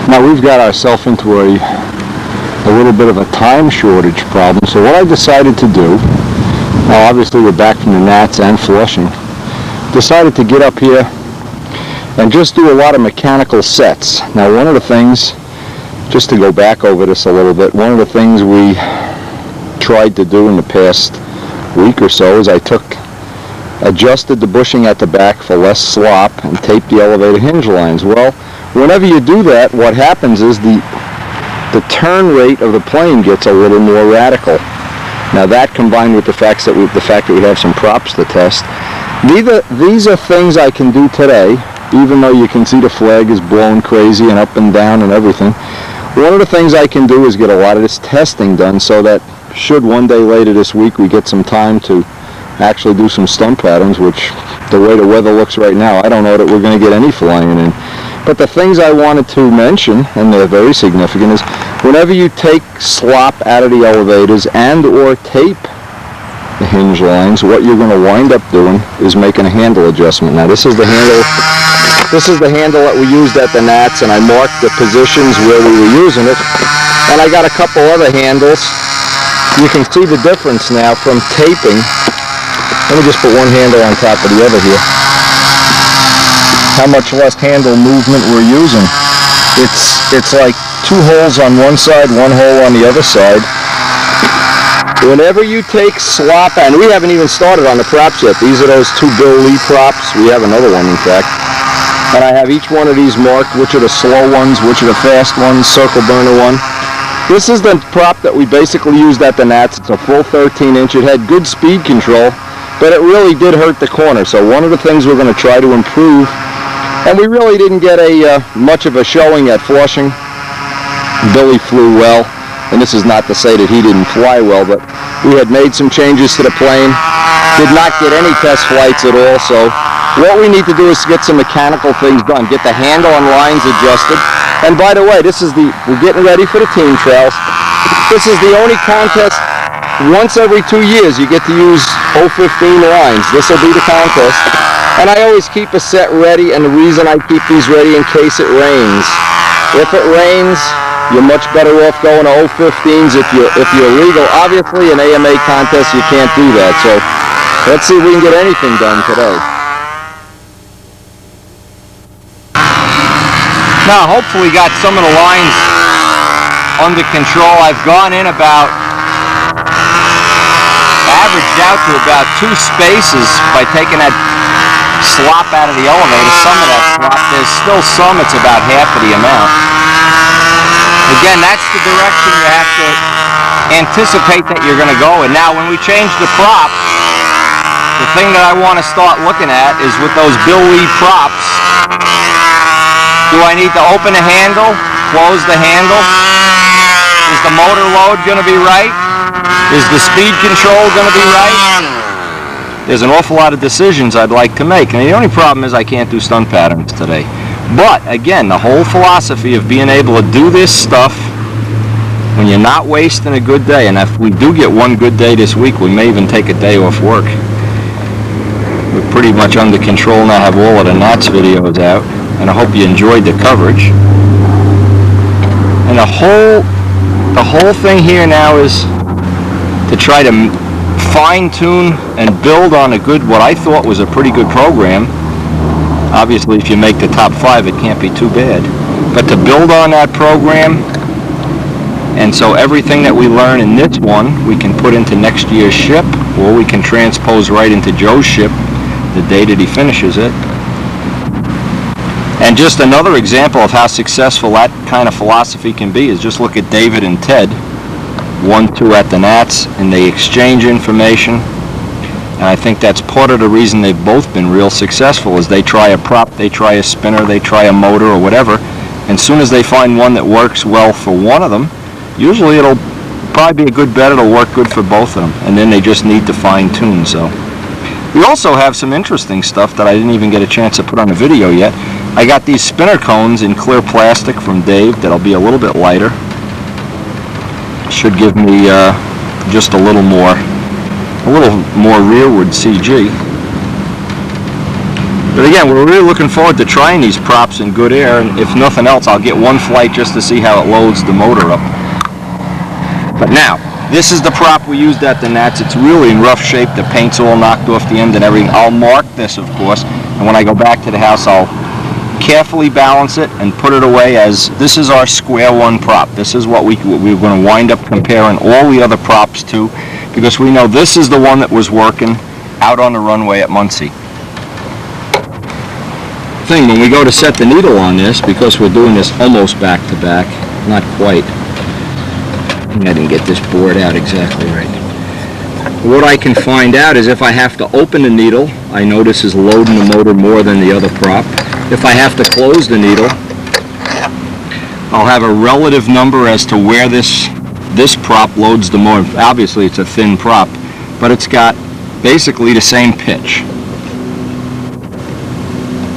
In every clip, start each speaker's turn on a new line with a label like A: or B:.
A: Now we've got ourselves into a little bit of a time shortage problem, so what I decided to do, now obviously we're back from the gnats and flushing, decided to get up here and just do a lot of mechanical sets. Now one of the things, just to go back over this a little bit, one of the things we tried to do in the past week or so is I adjusted the bushing at the back for less slop and taped the elevator hinge lines. Well, whenever you do that, what happens is the turn rate of the plane gets a little more radical. Now that, combined with the fact that we have some props to test, these are things I can do today, even though you can see the flag is blowing crazy and up and down and everything. One of the things I can do is get a lot of this testing done so that should one day later this week we get some time to actually do some stunt patterns, which the way the weather looks right now, I don't know that we're going to get any flying in. But the things I wanted to mention, and they're very significant, is whenever you take slop out of the elevators and or tape the hinge lines, what you're going to wind up doing is making a handle adjustment. Now this is the handle that we used at the gnats, and I marked the positions where we were using it, and I got a couple other handles. You can see the difference now from taping. Let me just put one handle on top of the other here. How much less handle movement we're using. It's like two holes on one side, one hole on the other side. Whenever you take slop, and we haven't even started on the props yet. These are those two Bill Lee props. We have another one, in fact. And I have each one of these marked, which are the slow ones, which are the fast ones, circle burner one. This is the prop that we basically used at the gnats. It's a full 13-inch. It had good speed control, but it really did hurt the corner. So one of the things we're going to try to improve, and we really didn't get much of a showing at Flushing. Billy flew well, and this is not to say that he didn't fly well, but we had made some changes to the plane. Did not get any test flights at all, so what we need to do is get some mechanical things done. Get the handle and lines adjusted. And by the way, we're getting ready for the team trails. This is the only contest. Once every 2 years you get to use 015 lines. This will be the contest. And I always keep a set ready, and the reason I keep these ready in case it rains. If it rains, you're much better off going to 015s if you're legal. Obviously, an AMA contest, you can't do that. So let's see if we can get anything done today. Now, hopefully got some of the lines under control. I've gone in averaged out to about 2 spaces by taking that slop out of the elevator. Some of that slop, there's still some, it's about half of the amount. Again, that's the direction you have to anticipate that you're going to go in. Now, when we change the prop, the thing that I want to start looking at is with those Bill Lee props, do I need to open the handle, close the handle? Is the motor load going to be right? Is the speed control going to be right? There's an awful lot of decisions I'd like to make. And the only problem is I can't do stunt patterns today. But, again, the whole philosophy of being able to do this stuff when you're not wasting a good day, and if we do get one good day this week, we may even take a day off work. We're pretty much under control now, have all of the gnats videos out. And I hope you enjoyed the coverage. And the whole thing here now is to try to fine-tune and build on what I thought was a pretty good program. Obviously, if you make the top 5, it can't be too bad. But to build on that program, and so everything that we learn in this one, we can put into next year's ship, or we can transpose right into Joe's ship the day that he finishes it. And just another example of how successful that kind of philosophy can be is just look at David and Ted, 1-2 at the gnats, and they exchange information. And I think that's part of the reason they've both been real successful is they try a prop, they try a spinner, they try a motor or whatever. And as soon as they find one that works well for one of them, usually it'll probably be a good bet, it'll work good for both of them. And then they just need to fine tune. So we also have some interesting stuff that I didn't even get a chance to put on the video yet. I got these spinner cones in clear plastic from Dave that'll be a little bit lighter. Should give me just a little more rearward CG. But again, we're really looking forward to trying these props in good air, and if nothing else, I'll get one flight just to see how it loads the motor up. But now, this is the prop we used at the Nats. It's really in rough shape. The paint's all knocked off the end and everything. I'll mark this, of course, and when I go back to the house, I'll carefully balance it and put it away as this is our square one prop. This is what we're going to wind up comparing all the other props to, because we know this is the one that was working out on the runway at Muncie. When we go to set the needle on this, because we're doing this almost back to back, not quite. I didn't get this board out exactly right. What I can find out is if I have to open the needle, I know this is loading the motor more than the other prop. If I have to close the needle, I'll have a relative number as to where this prop loads the motor. Obviously it's a thin prop, but it's got basically the same pitch.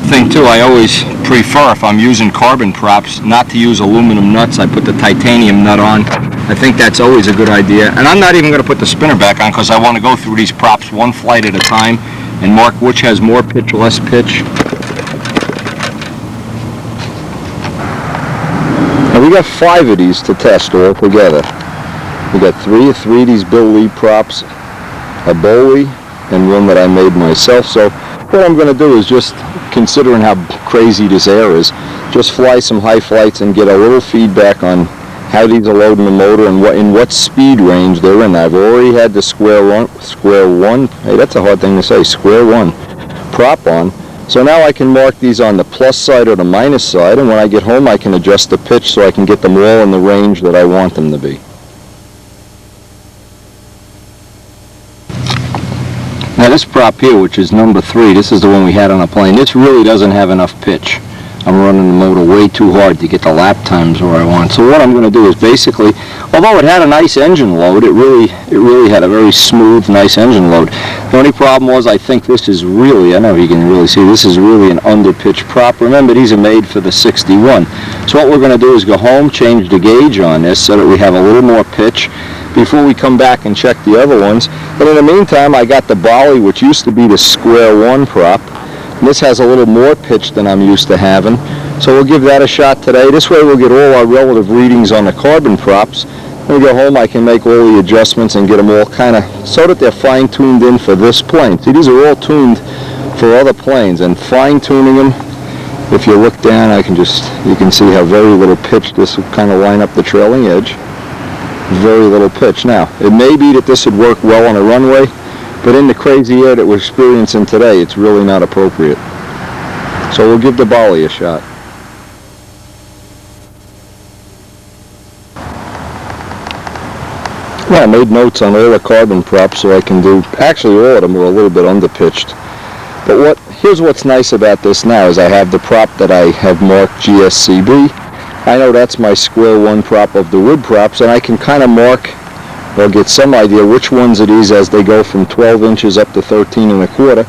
A: Thing too, I always prefer, if I'm using carbon props, not to use aluminum nuts. I put the titanium nut on. I think that's always a good idea. And I'm not even going to put the spinner back on because I want to go through these props one flight at a time and mark which has more pitch, less pitch. Now we got 5 of these to test all together. We got 3 of these Bill Lee props, a Bowie, and one that I made myself. So what I'm going to do is, just considering how crazy this air is, just fly some high flights and get a little feedback on how these are loading the motor and in what speed range they're in. I've already had the square one, hey, that's a hard thing to say, square one prop on. So now I can mark these on the plus side or the minus side, and when I get home I can adjust the pitch so I can get them all in the range that I want them to be. Now this prop here, which is number 3, this is the one we had on a plane. This really doesn't have enough pitch. I'm running the motor way too hard to get the lap times where I want. So what I'm going to do is basically, although it had a nice engine load, it really had a very smooth, nice engine load. The only problem was, I think this is really, I don't know if you can really see, this is really an under-pitch prop. Remember, these are made for the 61. So what we're going to do is go home, change the gauge on this so that we have a little more pitch before we come back and check the other ones. But in the meantime, I got the Bolly, which used to be the square one prop. This has a little more pitch than I'm used to having, so we'll give that a shot today. This way we'll get all our relative readings on the carbon props. When we go home, I can make all the adjustments and get them all kind of so that they're fine-tuned in for this plane. See, these are all tuned for other planes, and fine-tuning them, if you look down, you can see how very little pitch this will kind of line up the trailing edge. Very little pitch. Now, it may be that this would work well on a runway, but in the crazy air that we're experiencing today, it's really not appropriate. So we'll give the Bolly a shot. Well, I made notes on all the carbon props so I can do, actually all of them are a little bit underpitched. But here's what's nice about this now is I have the prop that I have marked GSCB. I know that's my square one prop of the wood props, and I can kind of mark or get some idea which ones it is as they go from 12 inches up to 13 1/4,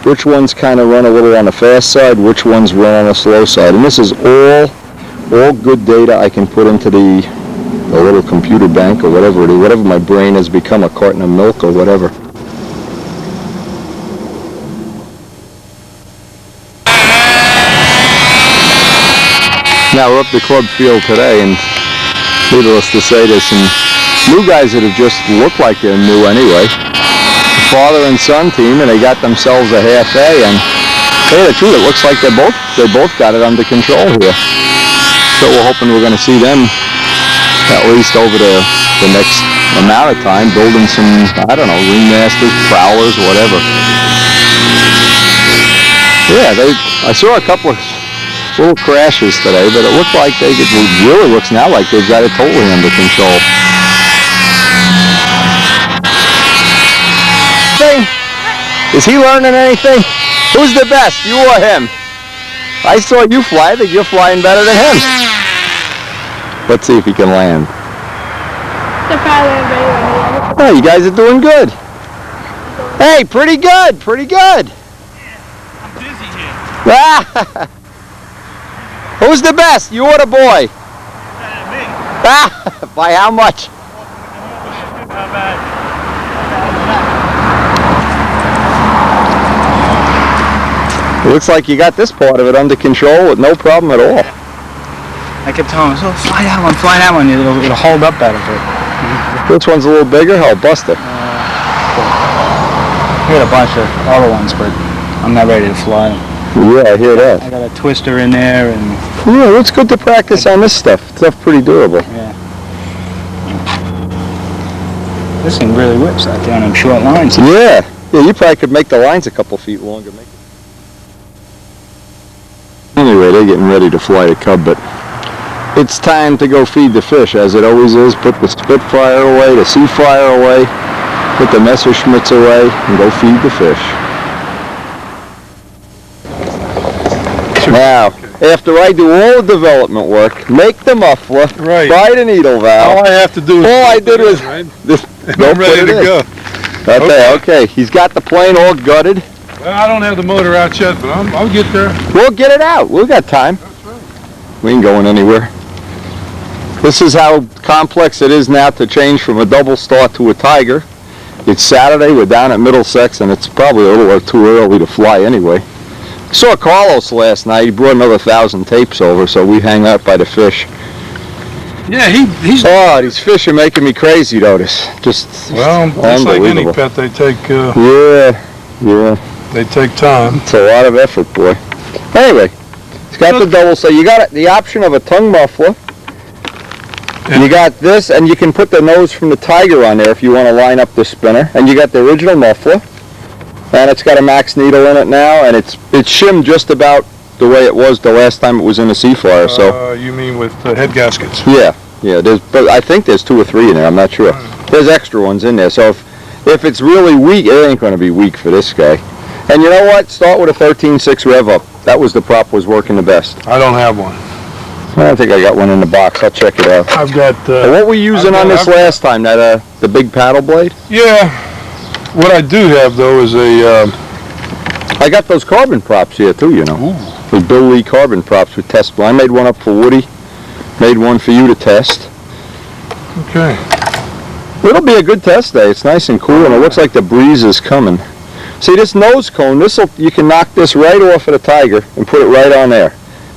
A: which ones kind of run a little on the fast side, which ones run on the slow side. And this is all good data I can put into the little computer bank or whatever it is, whatever my brain has become, a carton of milk or whatever. Now we're up the club field today, and needless to say, there's some new guys that have just looked like they're new anyway. The father and son team, and they got themselves a half A, and to tell you the truth, it looks like they both got it under control here. So we're hoping we're going to see them at least over the next amount of time, building some, I don't know, ringmasters, prowlers, whatever. Yeah, I saw a couple of little crashes today, but it looked like it really looks now like they've got it totally under control. Is he learning anything? Who's the best, you or him? I saw you fly. I think you're flying better than him. Let's see if he can land. Oh, you guys are doing good. Hey, pretty good, pretty good.
B: I'm dizzy here.
A: Who's the best, you or the boy?
B: Me.
A: By how much?
B: How bad?
A: Looks like you got this part of it under control with no problem at all.
B: I kept telling him, oh, fly that one. It'll hold up better for it.
A: Which one's a little bigger? Oh, bust it.
B: I got a bunch of other ones, but I'm not ready to fly them.
A: Yeah, I hear that.
B: I got a twister in there, and
A: Yeah, it's good to practice on this stuff. Stuff pretty durable.
B: yeah. This thing really whips out there on them short lines.
A: Yeah. Yeah, you probably could make the lines a couple feet longer. Anyway, they're getting ready to fly the Cub, but it's time to go feed the fish, as it always is. Put the Spitfire away, the Seafire away, put the Messerschmitts away, and go feed the fish. Now, after I do all the development work, make the muffler,
C: Right.
A: buy the needle valve.
C: All I have to do is
A: All I
C: put
A: did
C: it in,
A: was
C: right?
A: just
C: And
A: go
C: I'm
A: put
C: ready
A: it
C: to
A: in.
C: go.
A: Okay, he's got the plane all gutted.
C: Well, I don't have the motor out yet, but I'll get there.
A: We'll get it out. We've got time.
C: That's right.
A: We ain't going anywhere. This is how complex it is now to change from a double start to a Tiger. It's Saturday, we're down at Middlesex, and it's probably a little too early to fly anyway. Saw Carlos last night. He brought another 1,000 tapes over, so we hang out by the fish.
C: Yeah, he's
A: Oh, these fish are making me crazy, Otis. Just
C: well. It's like any
A: unbelievable.
C: pet. They
A: Yeah.
C: take time.
A: It's a lot of effort, boy. Anyway, it's got the double, so you got the option of a tongue muffler.
C: And
A: You got this, and you can put the nose from the Tiger on there if you want to line up the spinner. And you got the original muffler, and it's got a max needle in it now, and it's shimmed just about the way it was the last time it was in a Seafire. So
C: you mean with head gaskets?
A: yeah. But I think there's 2 or 3 in there. I'm not sure. There's extra ones in there. So if it's really weak, it ain't going to be weak for this guy. And you know what? Start with a 13.6 rev up. That was the prop was working the best.
C: I don't have one.
A: I think I got one in the box. I'll check it out.
C: I've got.
A: What were you using on this last time? That the big paddle blade?
C: Yeah. What I do have though is a.
A: I got those carbon props here too. You know, those Bill Lee carbon props with test. I made one up for Woody. Made one for you to test.
C: Okay.
A: It'll be a good test day. It's nice and cool, and it looks like the breeze is coming. See this nose cone? You can knock this right off of the Tiger and put it right on there.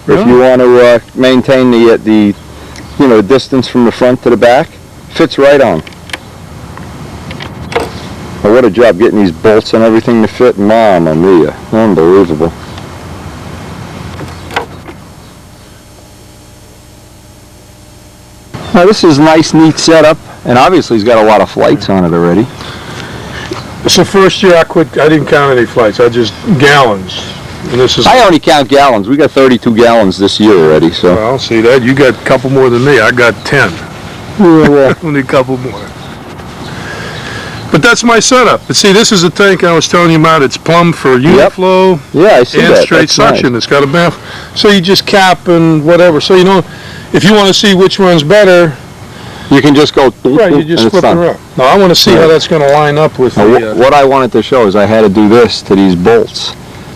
A: If you want to maintain the distance from the front to the back, fits right on. Well, what a job getting these bolts and everything to fit. Mamma mia, unbelievable. Now this is a nice, neat setup, and obviously he's got a lot of flights on it already.
C: It's the first year I quit. I didn't count any flights. I just gallons. And this is.
A: I only count gallons. We got 32 gallons this year already, so.
C: Well, see that? You got a couple more than me. I got 10.
A: Yeah, well,
C: Only a couple more. But that's my setup. But see, this is the tank I was telling you about. It's plumbed for uniflow
A: yeah, I see
C: and
A: that.
C: straight
A: That's
C: suction.
A: nice.
C: It's got a bath. So you just cap and whatever. So if you want to see which one's better,
A: You can just go.
C: right, you just
A: and it's
C: flip
A: done.
C: her up. Now I want to see how that's going to line up with
A: Now,
C: the.
A: what I wanted to show is I had to do this to these bolts.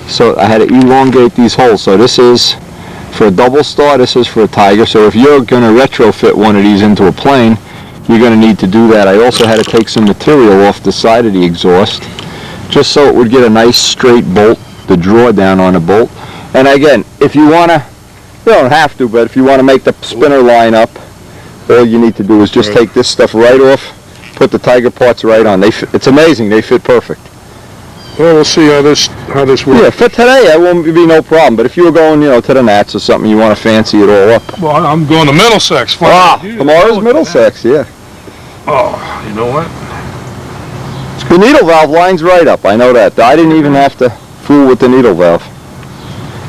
A: So I had to elongate these holes. So this is for a double star, this is for a Tiger. So if you're going to retrofit one of these into a plane, you're going to need to do that. I also had to take some material off the side of the exhaust just so it would get a nice straight bolt, the draw down on the bolt. And again, if you want to, you don't have to, but if you want to make the spinner line up, all you need to do is just take this stuff right off, put the Tiger parts right on. It's amazing. They fit perfect.
C: Well, we'll see how this works.
A: Yeah, for today, that won't be no problem. But if you were going, to the Nats or something, you want to fancy it all up.
C: Well, I'm going to Middlesex.
A: Tomorrow's Middlesex, yeah.
C: Oh, you know what?
A: The needle valve line's right up. I know that. I didn't even have to fool with the needle valve.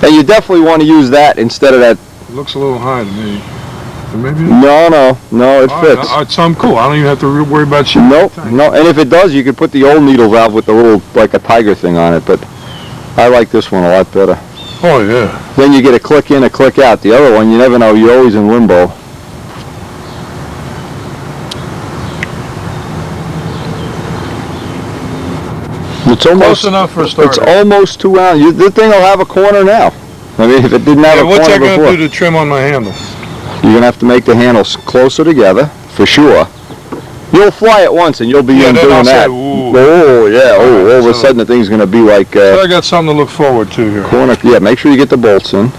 A: And you definitely want to use that instead of that.
C: It looks a little high to me. Maybe.
A: No, it fits.
C: It's something cool. I don't even have to worry about shit.
A: Nope, no. And if it does, you could put the old needle valve with the little, like a Tiger thing on it. But I like this one a lot better.
C: Oh, yeah.
A: Then you get a click in, a click out. The other one, you never know. You're always in limbo. It's almost
C: Close enough for a starter.
A: It's almost 2 ounces. This thing will have a corner now. I mean, if it didn't have a
C: what's
A: corner
C: that going
A: before,
C: to do to trim on my handle?
A: you're gonna have to make the handles closer together for sure. You'll fly it once and you'll be
C: Yeah,
A: in
C: then
A: doing
C: I'll say,
A: that.
C: ooh.
A: Oh, yeah. Oh, all of a
C: So-
A: sudden the thing's going to be like
C: I got something to look forward to here.
A: corner. Yeah, make sure you get the bolts in.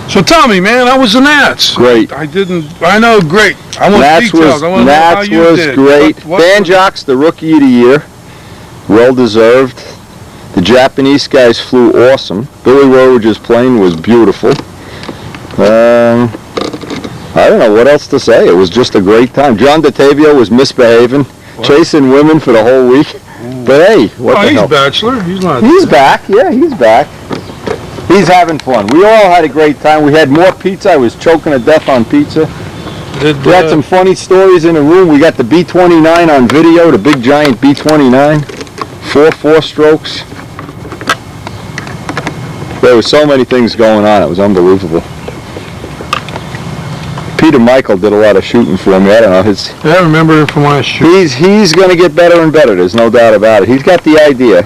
C: So tell me, man, how was the Nats?
A: Great.
C: I know, great. I want
A: Nats
C: details. I want to know how
A: Nats
C: you
A: was
C: did.
A: great.
C: What
A: Banjock's the rookie of the year. Well deserved. The Japanese guys flew awesome. Billy Rowage's plane was beautiful. I don't know what else to say. It was just a great time. John DeTavio was misbehaving, chasing women for the whole week. But hey, what the
C: he's
A: hell?
C: bachelor. He's not.
A: He's back. Yeah, he's back. He's having fun. We all had a great time. We had more pizza. I was choking to death on pizza. We had some funny stories in the room. We got the B-29 on video, the big giant B-29. 4 strokes. There were so many things going on. It was unbelievable. Peter Michael did a lot of shooting for me. I don't know.
C: I remember him from last shoot.
A: He's going to get better and better. There's no doubt about it. He's got the idea.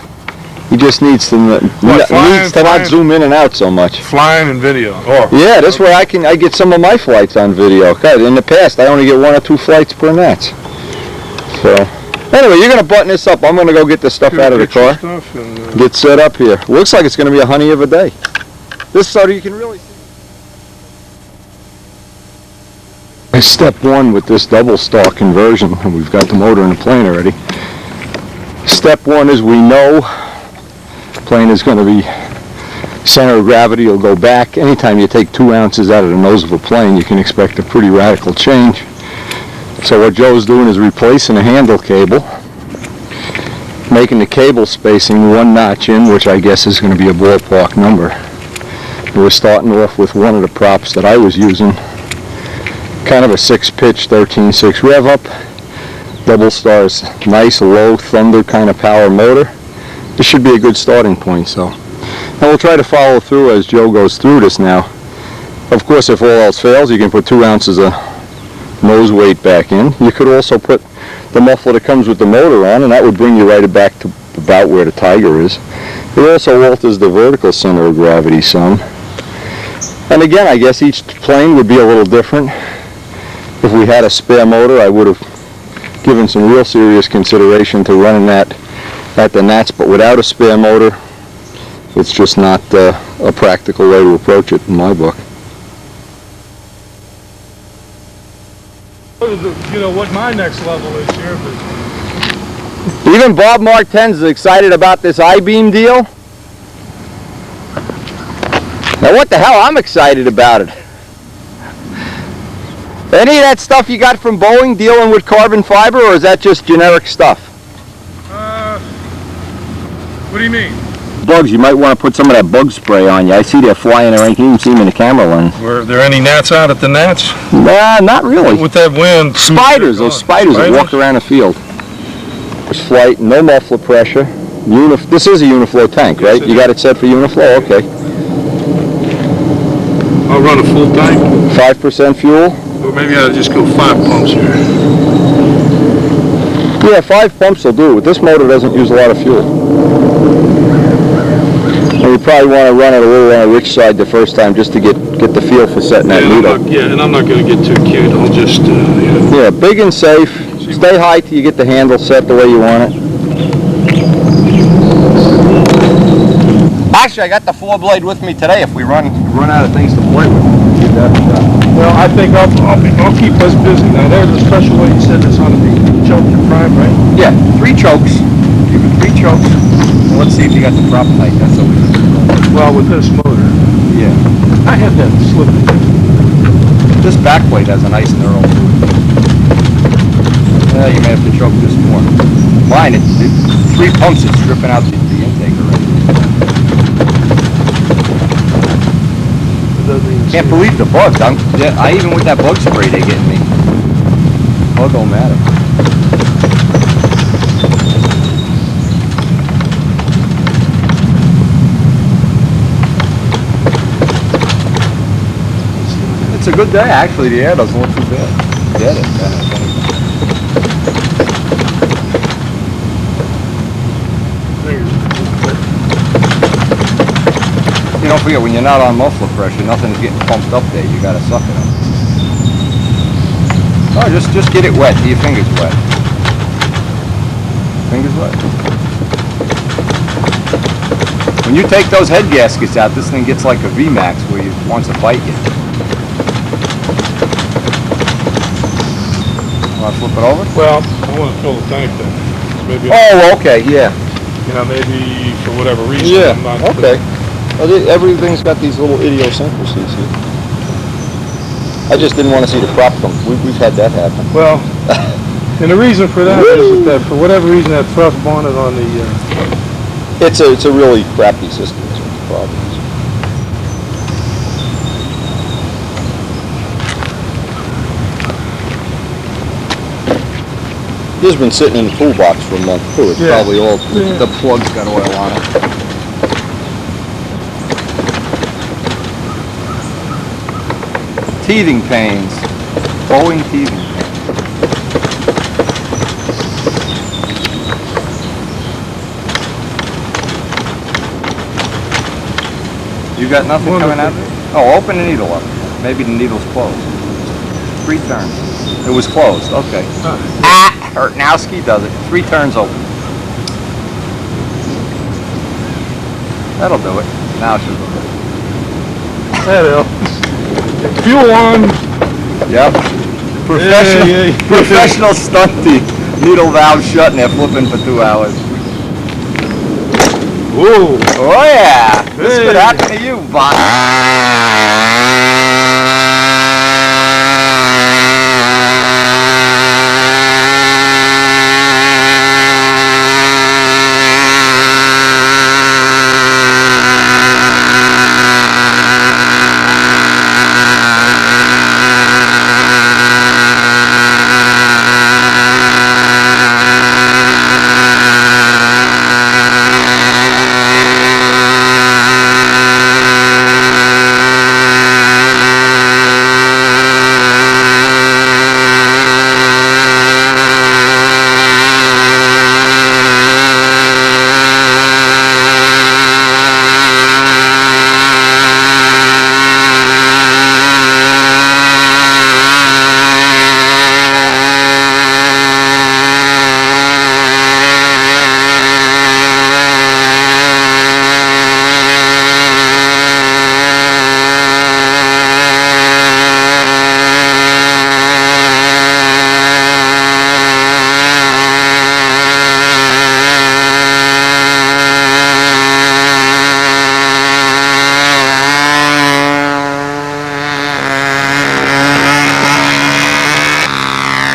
A: He just needs to not zoom in and out so much.
C: Flying and video. Oh.
A: Yeah, this way I get some of my flights on video. God, in the past, I only get 1 or 2 flights per Nats. So, anyway, you're going to button this up. I'm going to go get this stuff out of the car. Get set up here. Looks like it's going to be a honey of a day. This so you can really see. Step 1 with this double star conversion, and we've got the motor in the plane already. Step 1 is we know plane is going to be center of gravity will go back. Anytime you take 2 ounces out of the nose of a plane, you can expect a pretty radical change. So what Joe's doing is replacing the handle cable, making the cable spacing 1 notch in, which I guess is going to be a ballpark number. We're starting off with one of the props that I was using, kind of a 6-pitch 13.6 rev up. Double Star's nice low thunder kind of power motor. This should be a good starting point. So, and we'll try to follow through as Joe goes through this now. Of course, if all else fails, you can put 2 ounces of nose weight back in. You could also put the muffler that comes with the motor on, and that would bring you right back to about where the Tiger is. It also alters the vertical center of gravity some. And again, I guess each plane would be a little different. If we had a spare motor, I would have given some real serious consideration to running that at the Nats, but without a spare motor, it's just not a practical way to approach it in my book.
C: You know what my next level is here, but
A: Even Bob Martens is excited about this I-beam deal. Now what the hell, I'm excited about it. Any of that stuff you got from Boeing dealing with carbon fiber, or is that just generic stuff?
C: what do you mean?
A: Bugs, you might want to put some of that bug spray on you. I see they're flying around. You can even see them in the camera lens.
C: Were there any gnats out at the Nats?
A: Nah, not really.
C: With that wind.
A: Spiders, those spiders that walk around the field. There's flight, no muffler pressure. This is a Uniflow tank, right? You got it set for Uniflow? Okay.
C: I'll run a full tank.
A: 5% fuel?
C: Or maybe I'll just go 5 pumps here.
A: Yeah, 5 pumps will do. This motor doesn't use a lot of fuel. And you probably want to run it a little on the rich side the first time just to get the feel for setting that needle.
C: And I'm not going to get too cute. I'll just,
A: Yeah, big and safe. Stay high till you get the handle set the way you want it. Actually, I got the 4-blade with me today if we run out of things to play with.
C: well, I think I'll keep us busy. Now, there's a special way you said this on the choke and prime, right?
A: Yeah, 3 chokes. Give it 3 chokes. And let's see if you got the prop tight. That's always
C: Well, with this motor.
A: Yeah.
C: I had that slip.
A: This back plate has a nice knurl. You may have to choke this more. Mine, it's 3 pumps. It's stripping out the intake already. Can't believe the bugs. I even with that bug spray they get me. Bug don't matter. It's a good day actually. The air doesn't look too bad. Get it. Don't forget, when you're not on muffler pressure, nothing's getting pumped up there. You gotta suck it up. Oh, just get it wet. Your fingers wet. Fingers wet. When you take those head gaskets out, this thing gets like a VMAX where it wants to bite you. Want to flip it over?
C: Well, I want to fill the tank then. Maybe
A: Oh, okay, yeah.
C: you know, maybe for whatever reason.
A: Yeah,
C: I'm not,
A: okay. Well, everything's got these little idiosyncrasies here. I just didn't want to see the prop come. We've had that happen.
C: Well, and the reason for that is that for whatever reason that thrust bonnet on the
A: It's a really crappy system. That's what the problem is. This has been sitting in the toolbox for a month too. It's probably all the plug's got oil on it. Teething pains. Bowing teething pains. You got nothing coming out of it? Oh, open the needle up. Maybe the needle's closed. 3 turns. It was closed. Okay. Hurtnowski does it. 3 turns open. That'll do it. Now it should do it.
C: that'll fuel on.
A: Yep. Professional stunty. Needle valve shut and they're flipping for 2 hours.
C: Whoa!
A: Oh yeah! This could happen to you, Bob.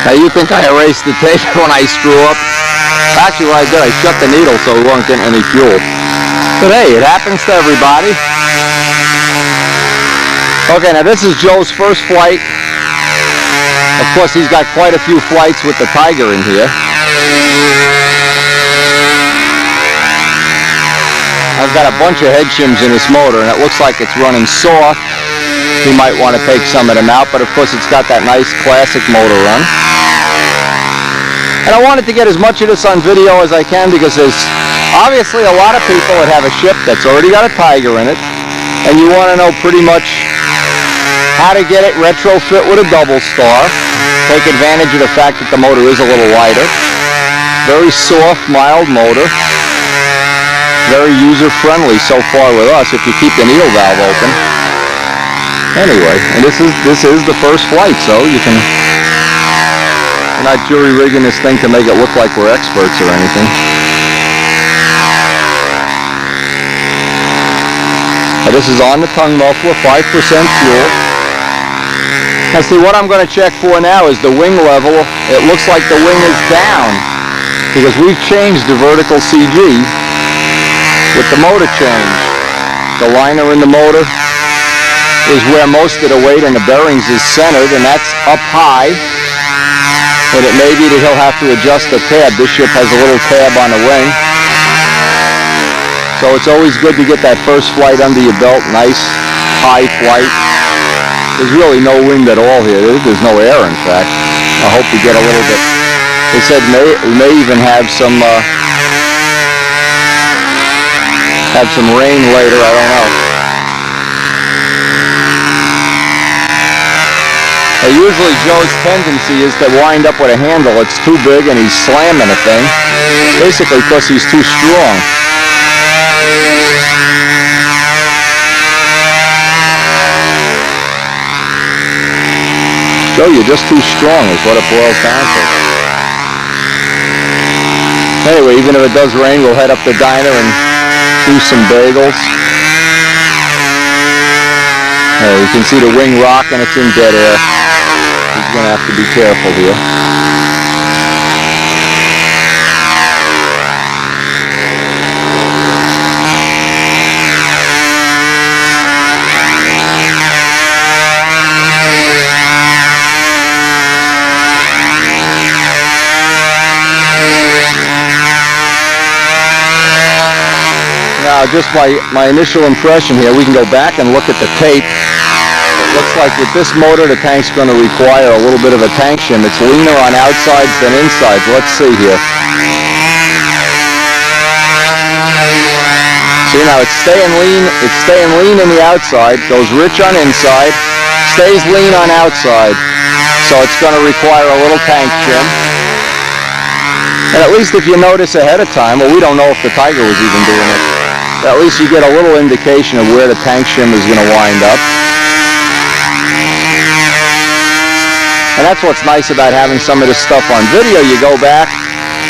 A: Now you think I erased the tape when I screw up? Actually what I did, I shut the needle so we weren't getting any fuel. But hey, it happens to everybody. Okay, now this is Joe's first flight. Of course he's got quite a few flights with the Tiger in here. I've got a bunch of head shims in this motor and it looks like it's running soft. He might want to take some of them out, but of course it's got that nice classic motor run. And I wanted to get as much of this on video as I can because there's obviously a lot of people that have a ship that's already got a Tiger in it, and you want to know pretty much how to get it retrofit with a double star, take advantage of the fact that the motor is a little lighter, very soft, mild motor, very user-friendly so far with us if you keep the needle valve open. Anyway, and this is the first flight, so we're not jury rigging this thing to make it look like we're experts or anything. Now this is on the tongue muffler, 5% fuel. Now see, what I'm going to check for now is the wing level. It looks like the wing is down because we've changed the vertical CG with the motor change. The liner in the motor is where most of the weight and the bearings is centered, and that's up high. And it may be that he'll have to adjust the tab. This ship has a little tab on the wing. So it's always good to get that first flight under your belt, nice high flight. There's really no wind at all here. There's no air, in fact. I hope we get a little bit. They said we may even have some rain later, I don't know. Usually Joe's tendency is to wind up with a handle that's too big and he's slamming the thing, basically because he's too strong. Joe, you're just too strong is what it boils down to. Anyway, even if it does rain, we'll head up the diner and do some bagels. You can see the wing rock and it's in dead air. He's going to have to be careful here. Now, just my initial impression here, we can go back and look at the tape. It looks like with this motor, the tank's going to require a little bit of a tank shim. It's leaner on outsides than insides. Let's see here. See, now it's staying lean in the outside, goes rich on inside, stays lean on outside. So it's going to require a little tank shim. And at least if you notice ahead of time, well, we don't know if the Tiger was even doing it. At least you get a little indication of where the tank shim is going to wind up. And that's what's nice about having some of this stuff on video. You go back,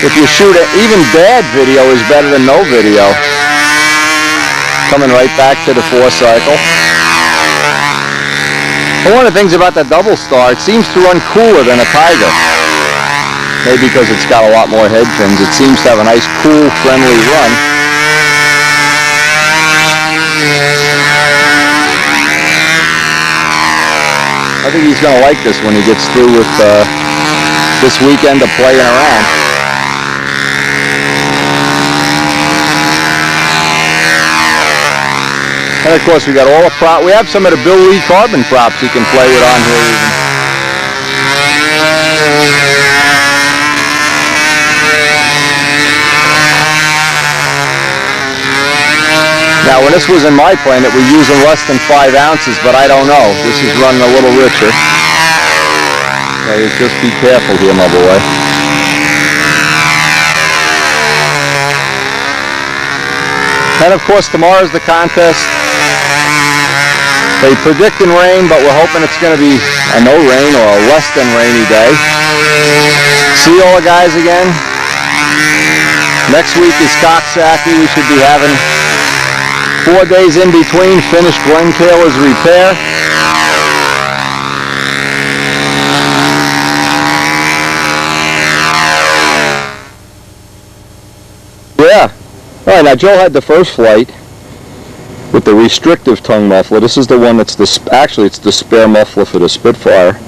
A: if you shoot it, even bad video is better than no video. Coming right back to the 4-cycle. And one of the things about the double star, it seems to run cooler than a Tiger. Maybe because it's got a lot more head fins. It seems to have a nice, cool, friendly run. I think he's going to like this when he gets through with this weekend of playing around. And of course we got all the prop. We have some of the Bill Lee carbon props he can play with on here even. Now, when this was in my plane, it was using less than 5 ounces, but I don't know. This is running a little richer. Just be careful here, my boy. And of course, tomorrow's the contest. They predicting rain, but we're hoping it's going to be a no rain or a less than rainy day. See all the guys again. Next week is Coxsackie. We should be having 4 days in between, finished Glenn Taylor's repair. Yeah. All right, now Joe had the first flight with the restrictive tongue muffler. This is the one that's actually it's the spare muffler for the Spitfire.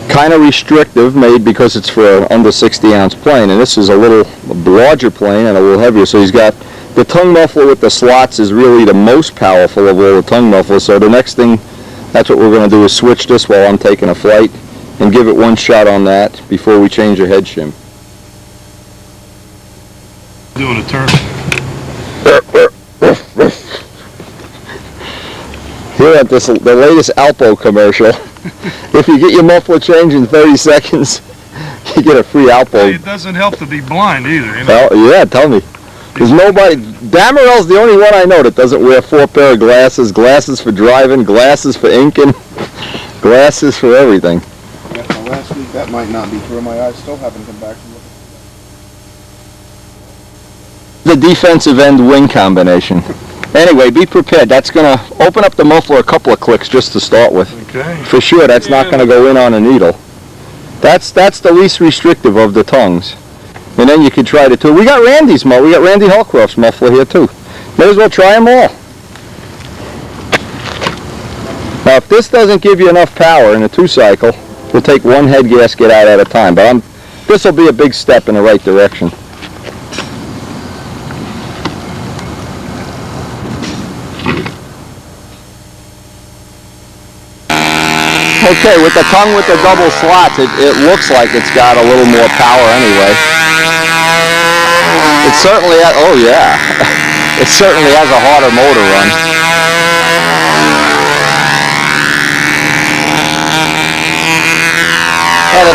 A: Kind of restrictive, made because it's for an under 60-ounce plane, and this is a little larger plane and a little heavier, so he's got the tongue muffler with the slots is really the most powerful of all the tongue mufflers. So the next thing, that's what we're going to do is switch this while I'm taking a flight and give it one shot on that before we change the head shim.
C: Doing a turn.
A: Here at the latest Alpo commercial, if you get your muffler changed in 30 seconds, you get a free Alpo.
C: It doesn't help to be blind either, you know?
A: Well, yeah, tell me. There's nobody. Damarel's the only one I know that doesn't wear 4 pair of glasses. Glasses for driving, glasses for inking, glasses for everything.
D: Yeah, last week that might not be true. My eyes still haven't come back from looking.
A: The defensive end wing combination. Anyway, be prepared. That's going to open up the muffler a couple of clicks just to start with.
C: Okay.
A: For sure, that's not going to go in on a needle. That's the least restrictive of the tongues. And then you can try the two. We got Randy's muffler. We got Randy Hallcroft's muffler here too. May as well try them all. Now, if this doesn't give you enough power in a 2-cycle, we'll take one head gasket out at a time. But this will be a big step in the right direction. Okay, with the tongue with the double slots, it looks like it's got a little more power anyway. It certainly has, oh yeah, it certainly has a harder motor run.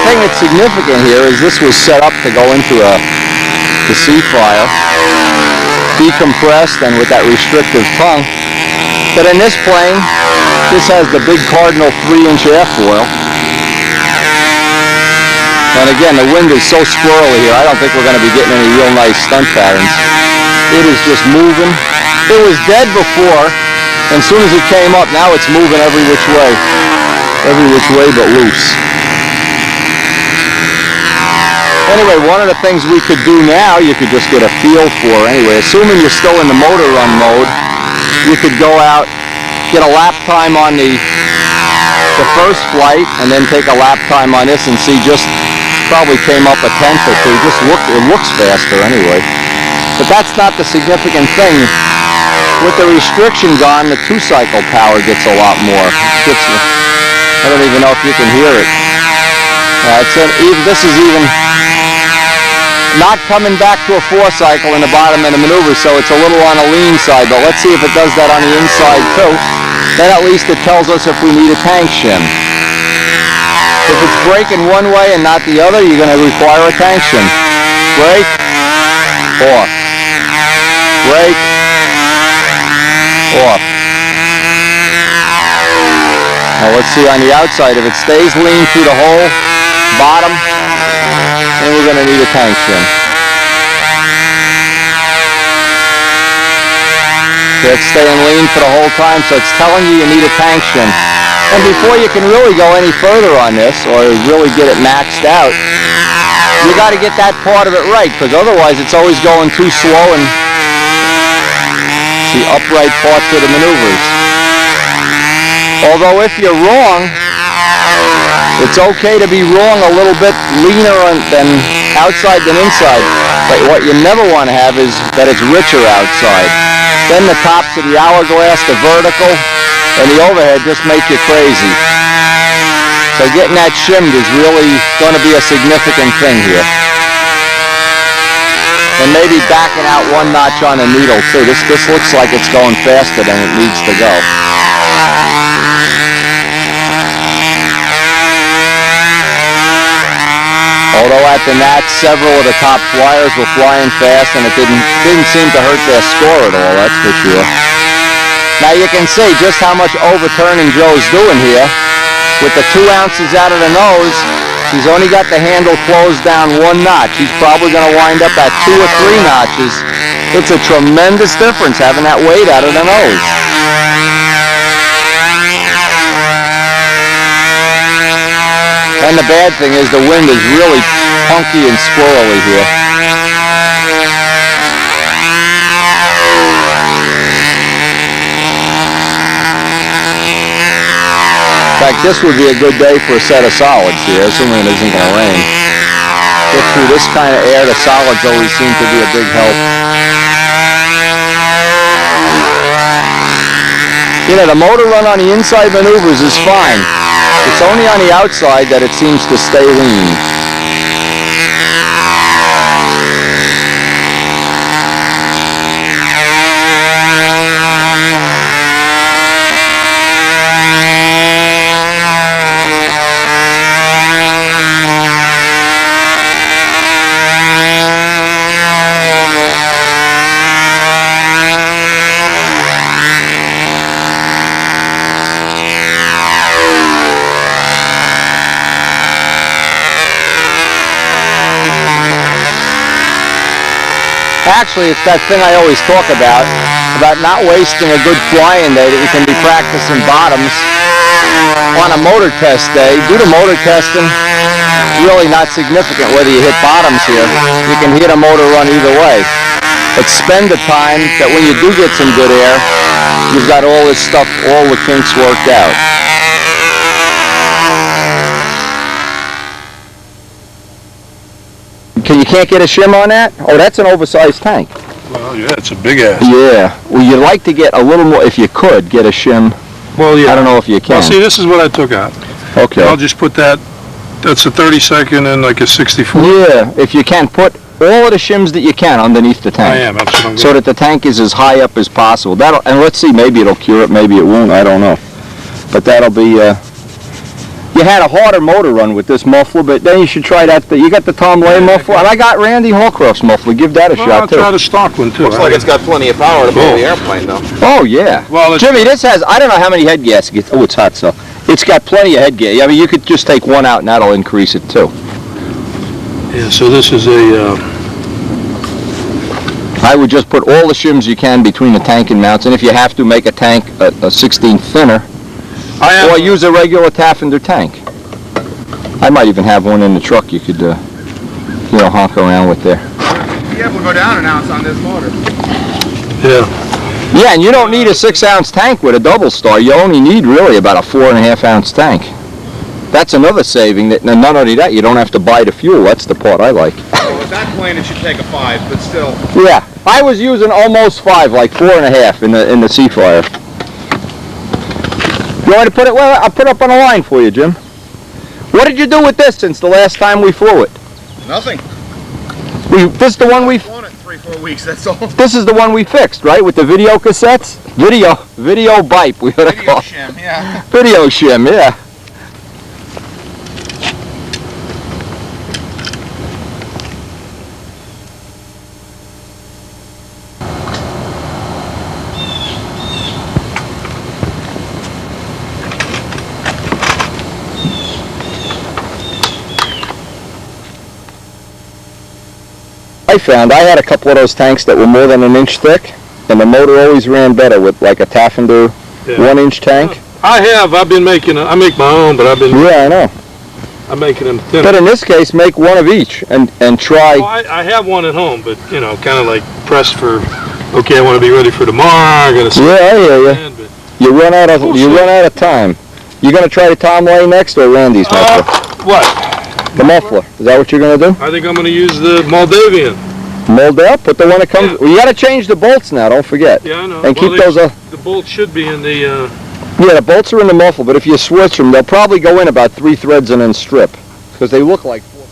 A: thing that's significant here is this was set up to go into the Seafire, decompressed and with that restrictive tongue. But in this plane, this has the big Cardinal 3-inch airfoil. And again, the wind is so squirrely here, I don't think we're going to be getting any real nice stunt patterns. It is just moving. It was dead before, and as soon as it came up, now it's moving every which way. Every which way but loose. Anyway, one of the things we could do now, you could just get a feel for anyway, assuming you're still in the motor run mode, you could go out, get a lap time on the first flight, and then take a lap time on this and see, just probably came up a tenth or two. It looks faster anyway. But that's not the significant thing. With the restriction gone, the 2-cycle power gets a lot more. I don't even know if you can hear it. This is even not coming back to a 4-cycle in the bottom of the maneuver, so it's a little on the lean side, but let's see if it does that on the inside too. Then at least it tells us if we need a tank shim. If it's braking one way and not the other, you're going to require a tank shim. Brake, off. Brake, off. Now let's see on the outside, if it stays lean through the whole bottom, then we're going to need a tank shim. So it's staying lean for the whole time, so it's telling you need a tank shim. And before you can really go any further on this, or really get it maxed out, you got to get that part of it right, because otherwise it's always going too slow and the upright parts of the maneuvers. Although if you're wrong, it's okay to be wrong a little bit leaner than outside than inside. But what you never want to have is that it's richer outside. Then the tops of the hourglass, the vertical, and the overhead just make you crazy. So getting that shimmed is really going to be a significant thing here. And maybe backing out 1 notch on the needle too. This looks like it's going faster than it needs to go. Although at the Nats, several of the top flyers were flying fast, and it didn't seem to hurt their score at all, that's for sure. Now you can see just how much overturning Joe's doing here. With the 2 ounces out of the nose, he's only got the handle closed down 1 notch. He's probably going to wind up at 2 or 3 notches. It's a tremendous difference having that weight out of the nose. And the bad thing is the wind is really punky and squirrely here. In fact, this would be a good day for a set of solids here, assuming it isn't going to rain. Get through this kind of air, the solids always seem to be a big help. You know, the motor run on the inside maneuvers is fine. It's only on the outside that it seems to stay lean. Actually, it's that thing I always talk about not wasting a good flying day that you can be practicing bottoms on a motor test day. Do the motor testing, really not significant whether you hit bottoms here. You can hit a motor run either way. But spend the time that when you do get some good air, you've got all this stuff, all the kinks worked out. You can't get a shim on that? Oh, that's an oversized tank.
C: Well, yeah, it's a big ass.
A: Yeah. Well, you'd like to get a little more, if you could, get a shim.
C: Well, yeah.
A: I don't know if you can.
C: Well, see, this is what I took out.
A: Okay.
C: I'll just put that, that's a 32nd and like a 64.
A: Yeah, if you can, put all of the shims that you can underneath the tank.
C: I am, that's what I'm going to
A: so that the tank is as high up as possible. And let's see, maybe it'll cure it, maybe it won't, I don't know. But that'll be, yeah, you had a harder motor run with this muffler, but then you should try that. You got the Tom Lay muffler, and I got Randy Hallcroft's muffler. Give that a shot,
C: I'll
A: too.
C: try the stock one, too.
D: Looks like it's got plenty of power to blow the airplane, though.
A: Oh, yeah.
C: Well,
A: Jimmy, this has, I don't know how many head gaskets. Oh, it's hot, so. It's got plenty of head gas. I mean, you could just take one out, and that'll increase it, too.
C: Yeah, so this is a...
A: I would just put all the shims you can between the tank and mounts, and if you have to, make a tank a 16 thinner, or use a regular taffender tank. I might even have one in the truck you could, honk around with there.
D: Be able to go down an ounce on this motor.
C: Yeah.
A: Yeah, and you don't need a 6-ounce tank with a double star. You only need really about a 4.5-ounce tank. That's another saving. That, and not only that, you don't have to buy the fuel. That's the part I like.
D: Well, with that plane, it should take a 5, but still.
A: Yeah, I was using almost 5, like 4.5 in the Seafire. You want to put it? Well, I'll put it up on a line for you, Jim. What did you do with this since the last time we flew it?
D: Nothing.
A: This is the one we.
D: I've flown it 3-4 weeks. That's all.
A: This is the one we fixed, right? With the video cassettes, video bipe. We ought to
D: Video
A: call it.
D: shim, yeah.
A: Video shim, yeah. I found I had a couple of those tanks that were more than an inch thick, and the motor always ran better with like a Taffender 1-inch tank.
C: I've been making, I make my own, but
A: Yeah, I know.
C: I'm making them thinner.
A: But in this case, make one of each and try.
C: Well, I have one at home, but, kind of like pressed for, okay, I want to be ready for tomorrow, I got to...
A: Yeah, I hear you. You run out of time. You gonna try the Tom Lay next or Randy's muffler?
C: What?
A: The muffler. Is that what you're gonna do?
C: I think I'm going to use the Moldavian.
A: Mold up. Put the one that comes.
C: Yeah.
A: Well, you gotta change the bolts now. Don't forget.
C: Yeah, I know.
A: And keep those.
C: The bolts should be in the...
A: Yeah, the bolts are in the muffle, but if you switch them, they'll probably go in about 3 threads and then strip, because they look like 4.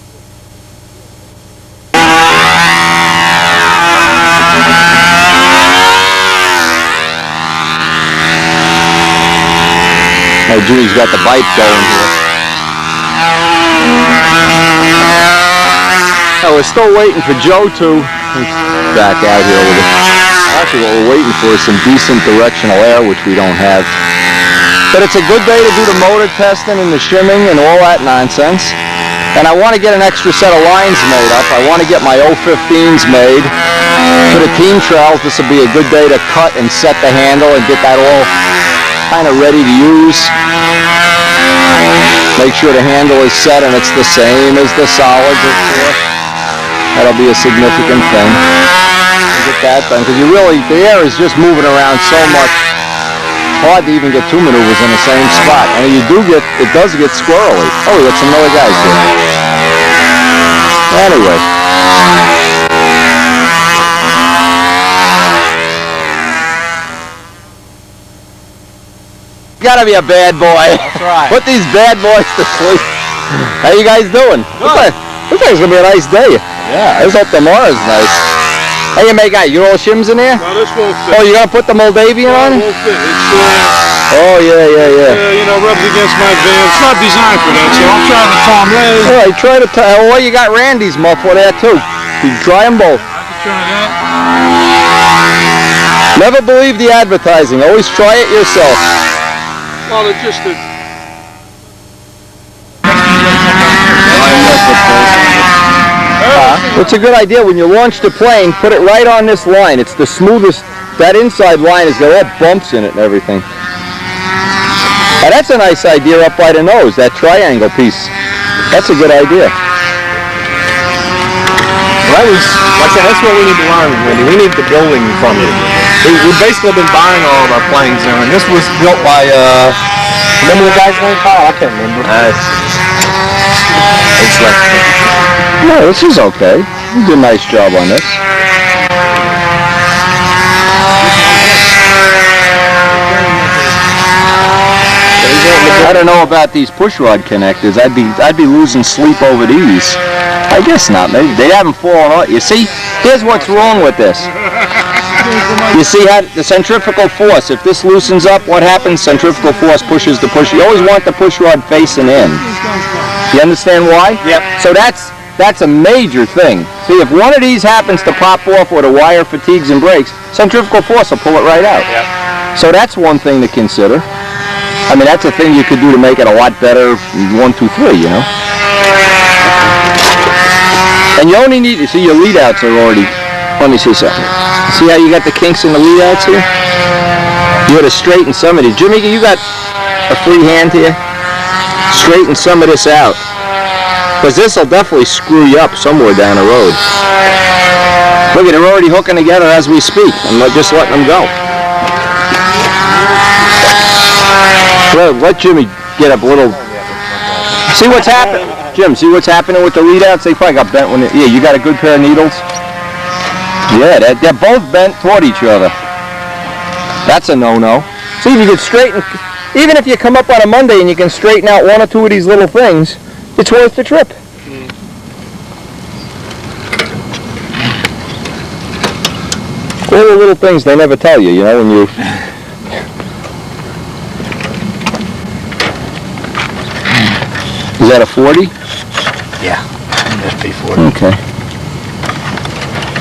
A: Oh, Jimmy's got the bite going here. Oh, we're still waiting for Joe to back out here with it. Actually, what we're waiting for is some decent directional air, which we don't have. But it's a good day to do the motor testing and the shimming and all that nonsense. And I want to get an extra set of lines made up. I want to get my 015s made. For the team trails, this will be a good day to cut and set the handle and get that all kind of ready to use. Make sure the handle is set and it's the same as the solids, of course. That'll be a significant thing. Get that done, because the air is just moving around so much. It's hard to even get 2 maneuvers in the same spot. And it does get squirrely. Oh, we got some other guys here. Anyway. You gotta be a bad boy.
B: That's right.
A: Put these bad boys to sleep. How you guys doing?
B: Good.
A: Looks like it's gonna be a nice day.
B: Yeah.
A: Let's hope tomorrow's nice. Hey, you make out. You got all shims in there?
C: No, this won't fit.
A: Oh, you gonna put the Moldavian on?
C: It won't fit. It's,
A: Oh, yeah.
C: rubs against my van. It's not designed for that, so I'm trying the Tom Lay.
A: All right, try to well, you got Randy's muffler there, too. You can try them both.
C: I can try that.
A: Never believe the advertising. Always try it yourself.
C: Well, it's just a...
A: It's a good idea. When you launch the plane, put it right on this line. It's the smoothest. That inside line has got all bumps in it and everything. Now, that's a nice idea up by the nose, that triangle piece. That's a good idea.
D: Well, that's what we need to learn, Randy. We need the building from you. We've basically been buying all of our planes now, and this was built by, remember the guy's name? I can't remember. It's like...
A: No, this is okay. You did a nice job on this. I don't know about these pushrod connectors. I'd be losing sleep over these. I guess not. Maybe they haven't fallen out. You see, here's what's wrong with this. You see how the centrifugal force, if this loosens up, what happens? Centrifugal force pushes the push. You always want the push rod facing in. You understand why?
D: Yep.
A: So that's a major thing. See, if one of these happens to pop off or the wire fatigues and breaks, centrifugal force will pull it right out.
D: Yep.
A: So that's one thing to consider. I mean, that's a thing you could do to make it a lot better, 1, 2, 3, you know? And you only need to see your lead outs are already, let me see something. See how you got the kinks in the lead outs here? You got to straighten some of these. Jimmy, you got a free hand here? Straighten some of this out. Because this will definitely screw you up somewhere down the road. Look at it, they're already hooking together as we speak. I'm just letting them go. Well, let Jimmy get up a little. See what's happening? Jim, see what's happening with the lead outs? They probably got bent when yeah, you got a good pair of needles? Yeah, they're both bent toward each other. That's a no-no. See, if you could straighten, even if you come up on a Monday and you can straighten out 1 or 2 of these little things, it's worth the trip. All the little things they never tell you, you know, when you... Is that a 40?
B: Yeah, just P40.
A: Okay.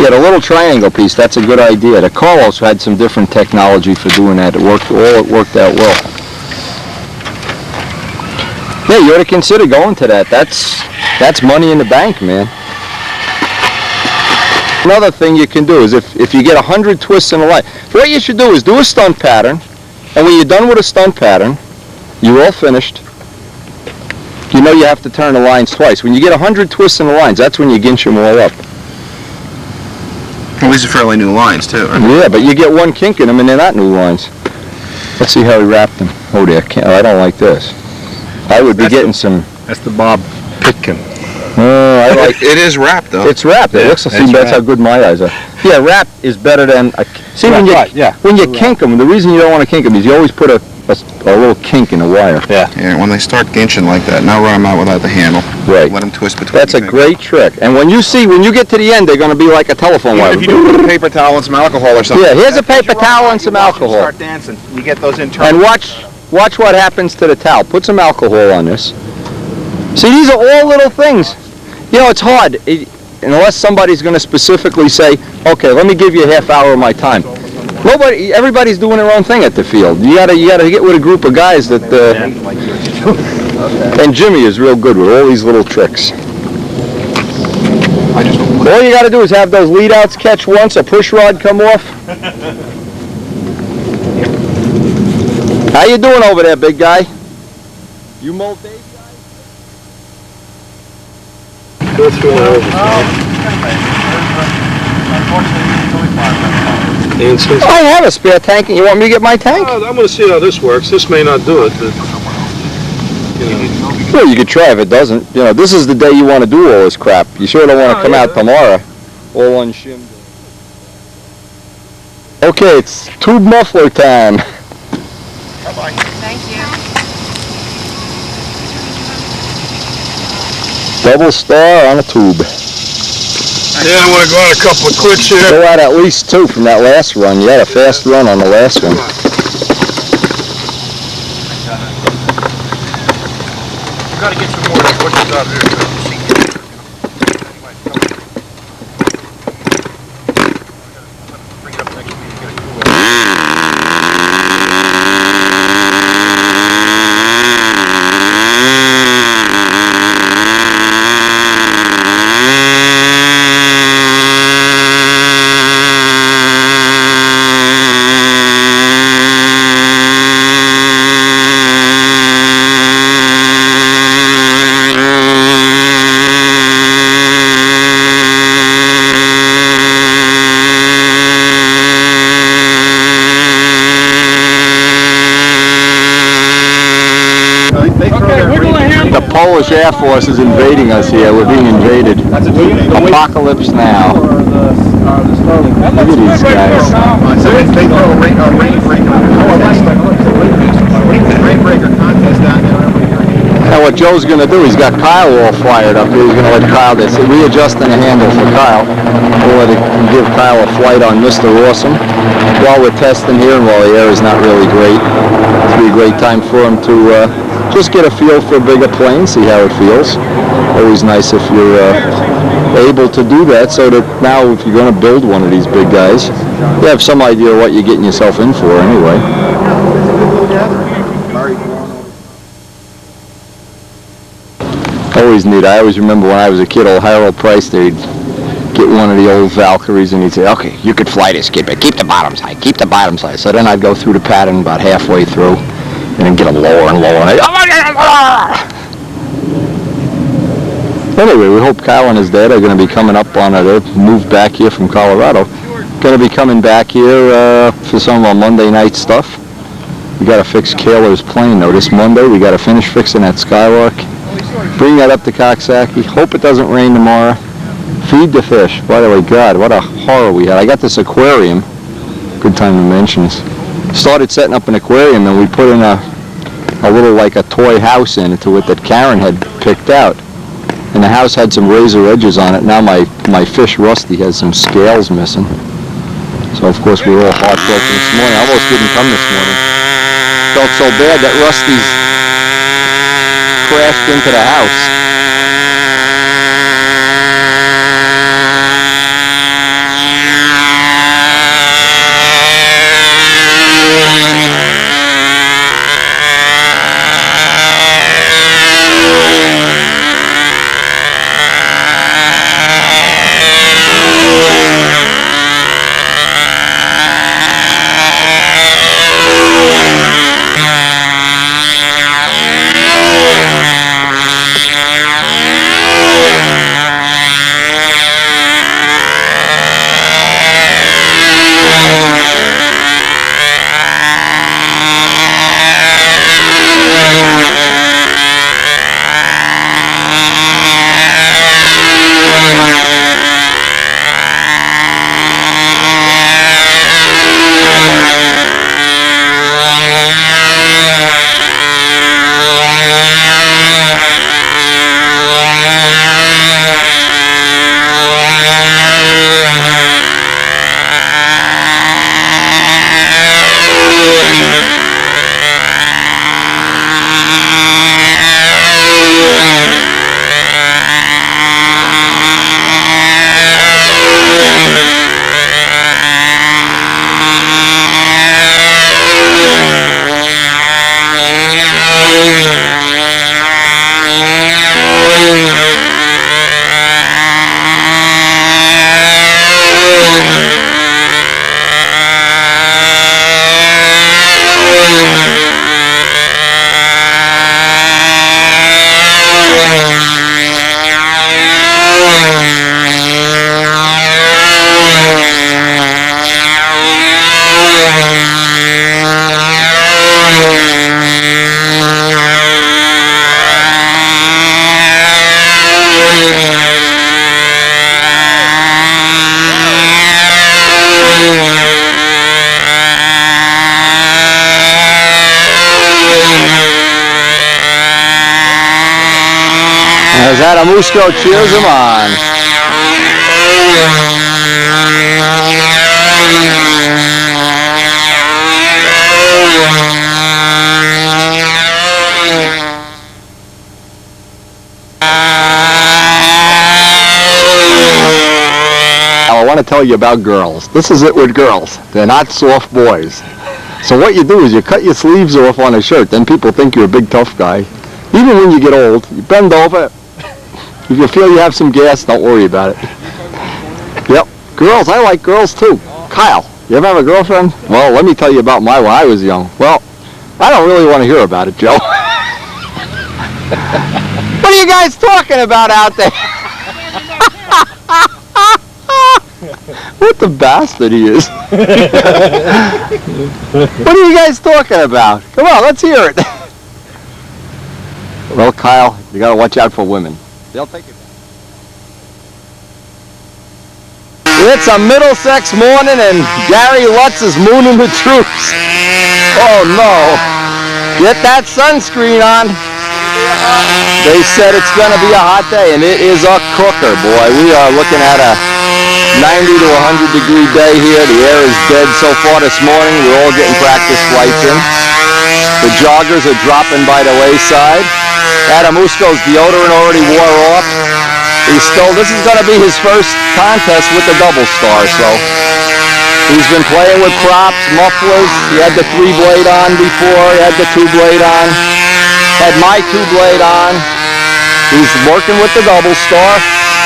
A: Yeah, the little triangle piece, that's a good idea. The Carlos had some different technology for doing that. It worked out well. Yeah, you ought to consider going to that. That's money in the bank, man. Another thing you can do is if you get 100 twists in a line, what you should do is do a stunt pattern, and when you're done with a stunt pattern, you're all finished. You know you have to turn the lines twice. When you get 100 twists in the lines, that's when you ginch them all up.
D: Well, these are fairly new lines, too, right?
A: Yeah, but you get one kink in them and they're not new lines. Let's see how he wrapped them. Oh, I don't like this. I would be getting some...
C: That's the Bob Pitkin.
A: I like...
D: It is wrapped, though.
A: It's wrapped. It looks. See, that's how good my eyes are. Yeah, wrapped is better than... See, when you kink them, the reason you don't want to kink them is you always put a little kink in the wire.
D: Yeah, when they start ginching like that, now run them out without the handle.
A: Right.
D: Let them twist between.
A: That's a great trick. And when you get to the end, they're going to be like a telephone wire.
D: If you do it with a paper towel and some alcohol or something.
A: Yeah, here's a paper towel and some alcohol.
D: Start dancing. You get those internal.
A: And watch what happens to the towel. Put some alcohol on this. See, these are all little things. You know, it's hard unless somebody's going to specifically say, okay, let me give you a half hour of my time. Everybody's doing their own thing at the field. You gotta get with a group of guys that. And Jimmy is real good with all these little tricks. All you gotta do is have those lead outs catch once, a push rod come off. How you doing over there, big guy? You mold Dave guy?
C: Go through my overtime.
A: I have a spare tank, and you want me to get my tank?
C: I'm going to see how this works. This may not do it, but,
A: Well, you could try if it doesn't. You know, this is the day you want to do all this crap. You sure don't want to come out tomorrow all unshimmed. Okay, it's tube muffler time.
D: Bye-bye.
E: Thank you.
A: Double star on a tube.
C: yeah, I want to go on a couple of quits here.
A: Go out at least 2 from that last run. You had a fast run on the last one.
D: You got to get some more of these bushes out here. Bring it up next week and get it cool.
A: The Polish Air Force is invading us here. We're being invaded. Apocalypse now. Look at these guys.
D: They throw a rain breaker contest down there every year.
A: Now what Joe's going to do. He's got Kyle all fired up here. He's going to let Kyle, they're readjusting the handle for Kyle. We'll let it give Kyle a flight on Mr. Awesome while we're testing here and while the air is not really great. It's going to be a great time for him to just get a feel for a bigger plane, see how it feels. Always nice if you're able to do that, so that now if you're going to build one of these big guys, you have some idea what you're getting yourself in for anyway. Always neat. I always remember when I was a kid, old Harold Price, they'd get one of the old Valkyries and he'd say, okay, you could fly this kid, but keep the bottoms high, keep the bottoms high. So then I'd go through the pattern about halfway through and then get them lower and lower. And anyway, we hope Kyle and his dad are going to be coming up on it. They've moved back here from Colorado. Going to be coming back here for some of our Monday night stuff. We got to fix Kaler's plane though this Monday. We got to finish fixing that Skylark. Bring that up to Coxsackie. Hope it doesn't rain tomorrow. Feed the fish. By the way, God, what a horror we had. I got this aquarium. Good time to mention this. Started setting up an aquarium and we put in a little like a toy house into it that Karen had picked out. And the house had some razor edges on it. Now my fish Rusty has some scales missing. So of course we were all heartbroken this morning. I almost didn't come this morning. Felt so bad that Rusty's crashed into the house. As Adamusco cheers him on. I want to tell you about girls. This is it with girls. They're not soft boys. So what you do is you cut your sleeves off on a shirt, then people think you're a big tough guy. Even when you get old, you bend over. If you feel you have some gas, don't worry about it. Yep. Girls, I like girls too. Kyle, you ever have a girlfriend? Well, let me tell you about my when I was young. Well, I don't really want to hear about it, Joe. What are you guys talking about out there? What the bastard he is. What are you guys talking about? Come on, let's hear it. Well, Kyle, you got to watch out for women. They'll take it. It's a Middlesex morning and Gary Lutz is mooning the troops. Oh no. Get that sunscreen on. They said it's going to be a hot day, and it is a cooker, boy. We are looking at a 90 to 100 degree day here. The air is dead so far this morning. We're all getting practice flights in. The joggers are dropping by the wayside. Adamusko's deodorant already wore off. This is going to be his first contest with the double star, so he's been playing with props, mufflers. He had the 3-blade on before, he had the 2-blade on, had my 2-blade on. He's working with the double star.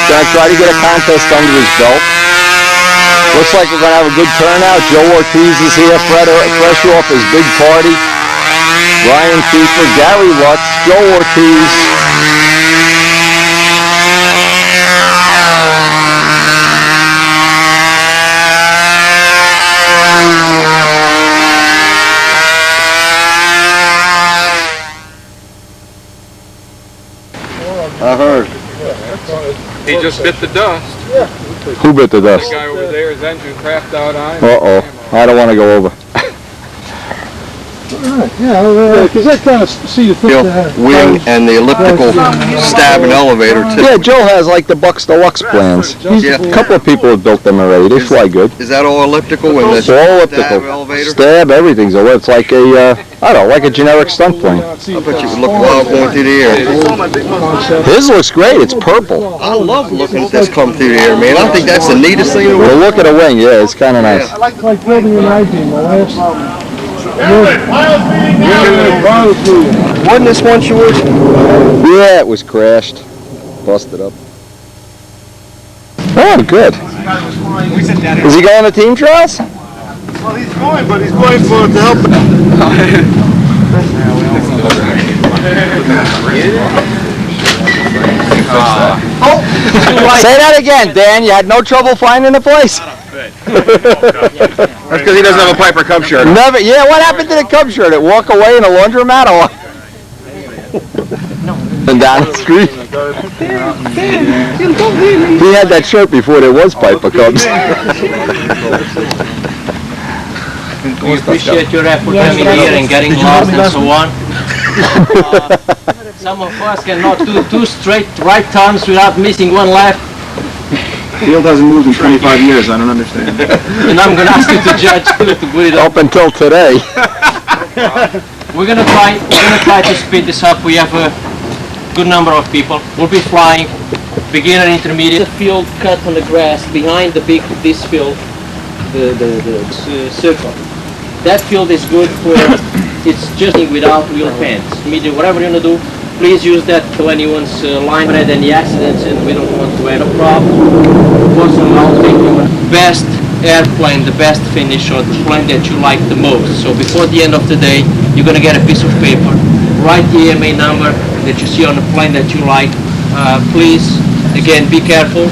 A: Going to try to get a contest under his belt. Looks like we're going to have a good turnout. Joe Ortiz is here, fresh off his big party. Ryan Kiefer, Gary Lutz, Joe Ortiz. I heard.
E: He just bit the dust.
A: Who bit the
E: The
A: dust?
E: guy over there is engine crapped out on him.
A: Uh-oh. I don't want to go over.
C: Because that kind of, see the thing
D: Wing and the elliptical stab and elevator too.
A: Yeah, Joe has like the Bucks Deluxe plans.
D: Yeah.
A: A couple of people have built them already. They fly good.
D: Is that all elliptical and this
A: It's all elliptical.
D: stab elevator?
A: Stab, everything's a. It's like a, I don't know, like a generic stunt plane.
D: I bet you would look wild going through the air.
A: His looks great. It's purple.
D: I love looking at this come through the air, man. I think that's the neatest thing in the
A: Well,
D: world.
A: look at the wing. Yeah, it's kind of nice.
C: like building an I-beam.
D: Wasn't this one yours?
A: Yeah, it was crashed. Busted up. Oh, good. Is he going to team trials?
F: Well, he's going, but he's going for to help.
A: Say that again, Dan. You had no trouble finding the place?
D: That's because he doesn't have a Piper Cub shirt.
A: Never. Yeah, what happened to the Cub shirt? It walk away in a laundromat or? And down the street. He had that shirt before there was Piper Cubs.
G: We appreciate your effort coming here and getting lost and so on. Some of us cannot do 2 straight right turns without missing one left.
F: Field hasn't moved in 25 years. I don't understand.
G: And I'm going to ask you to judge to put it up.
A: Up until today.
G: We're going to try to speed this up. We have a good number of people. We'll be flying beginner, intermediate. The field cut on the grass behind this field, the circle. That field is good for, it's just without wheel fans. Medium, whatever you're going to do, please use that to anyone's line had any accidents, and we don't want to have a problem. Personally, I'll take your best airplane, the best finish, or the plane that you like the most. So before the end of the day, you're going to get a piece of paper. Write the AMA number that you see on the plane that you like. Please, again, be careful.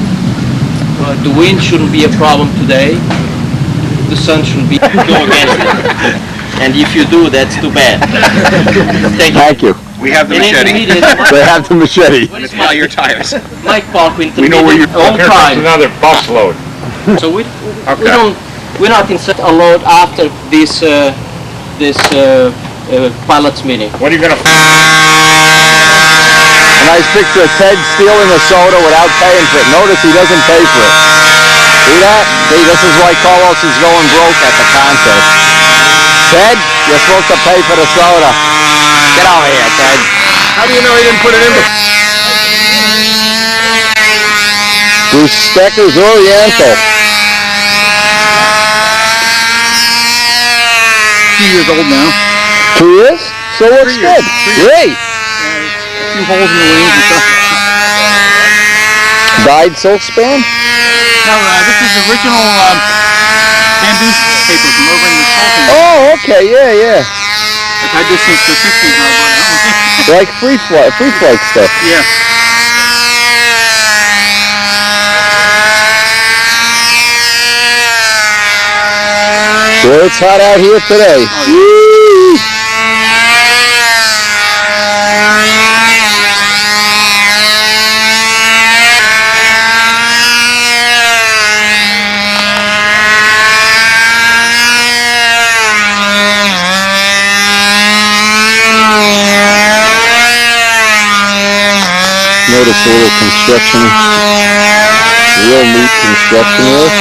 G: The wind shouldn't be a problem today. The sun shouldn't be go against it. And if you do, that's too bad.
A: Thank you.
D: We have the
G: In
D: machete.
G: intermediate,
A: They have the machete.
D: Let's buy your tires.
G: Mike Park,
D: We know where you're
G: all time.
E: Another bus load.
G: So we're not in such a load after this pilots meeting.
E: What are you gonna?
A: A nice picture of Ted stealing a soda without paying for it. Notice he doesn't pay for it. See that? See, this is why Carlos is going broke at the contest. Ted, you're supposed to pay for the soda. Get over here, Ted.
D: How do you know he didn't put it in?
A: Bruce Stecker's Oriental.
F: 2 years old now.
A: 2 years? So looks good. Great.
F: A few holes in the wings and stuff.
A: Dyed silk span?
F: No, this is original bamboo paper from over in Wisconsin.
A: Oh, okay. Yeah, yeah.
F: I've had this since the 60s when I bought it.
A: Like free flight stuff.
F: Yeah.
A: Well, it's hot out here today. Woo! Notice the little construction, real neat construction work.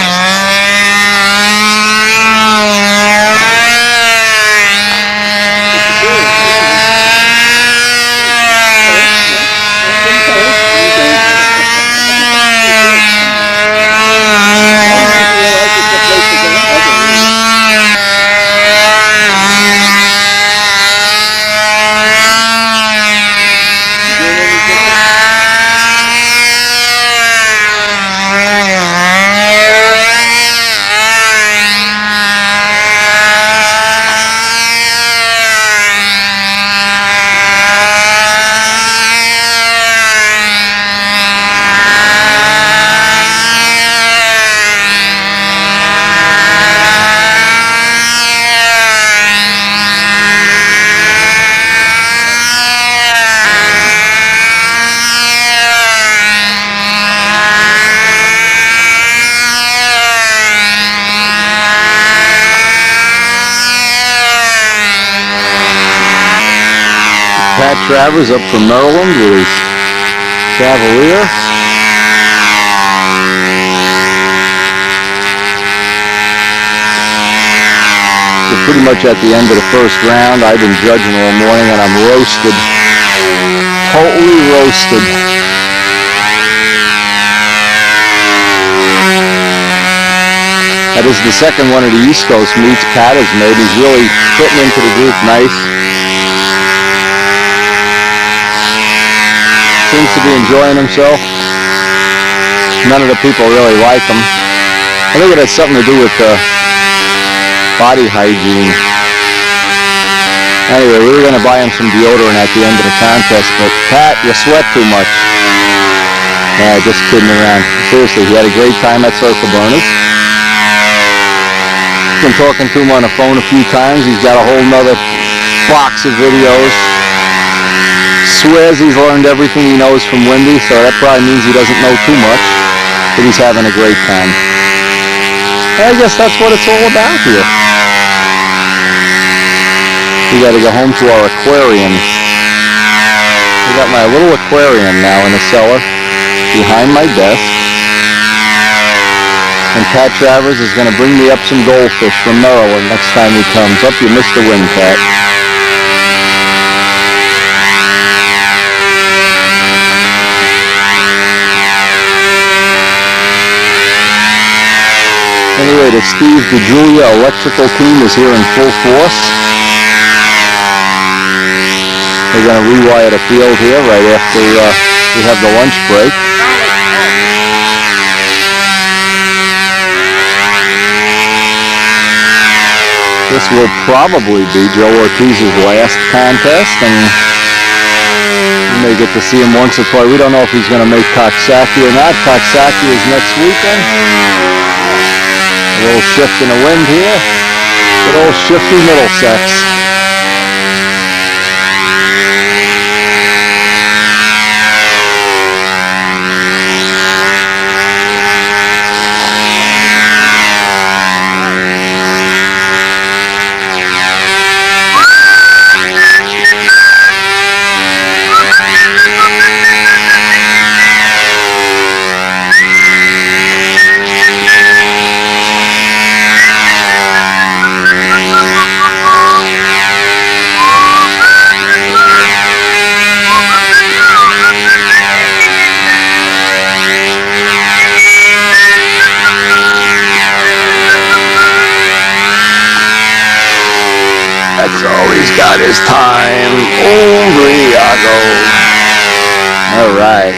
A: Pat Travers up from Maryland with his Cavalier. We're pretty much at the end of the first round. I've been judging all morning and I'm roasted. Totally roasted. That is the second one of the East Coast meets Pat has made. He's really fitting into the group nice. Seems to be enjoying himself. None of the people really like him. I think it has something to do with body hygiene. Anyway, we were going to buy him some deodorant at the end of the contest, but Pat, you sweat too much. Yeah, just kidding around. Seriously, he had a great time at Circle Burners. Been talking to him on the phone a few times. He's got a whole nother box of videos. Swears he's learned everything he knows from Wendy, so that probably means he doesn't know too much, but he's having a great time. And I guess that's what it's all about here. We got to go home to our aquarium. We got my little aquarium now in the cellar behind my desk. And Pat Travers is going to bring me up some goldfish from Maryland next time he comes. Up, you missed the wind, Pat. Anyway, the Steve DeJulia electrical team is here in full force. We're going to rewire the field here right after we have the lunch break. This will probably be Joe Ortiz's last contest, and we may get to see him once or twice. We don't know if he's going to make Coxsackie or not. Coxsackie is next weekend. A little shift in the wind here. Good old shifty Middlesex. That's all he's got is time. Umbriago. All right.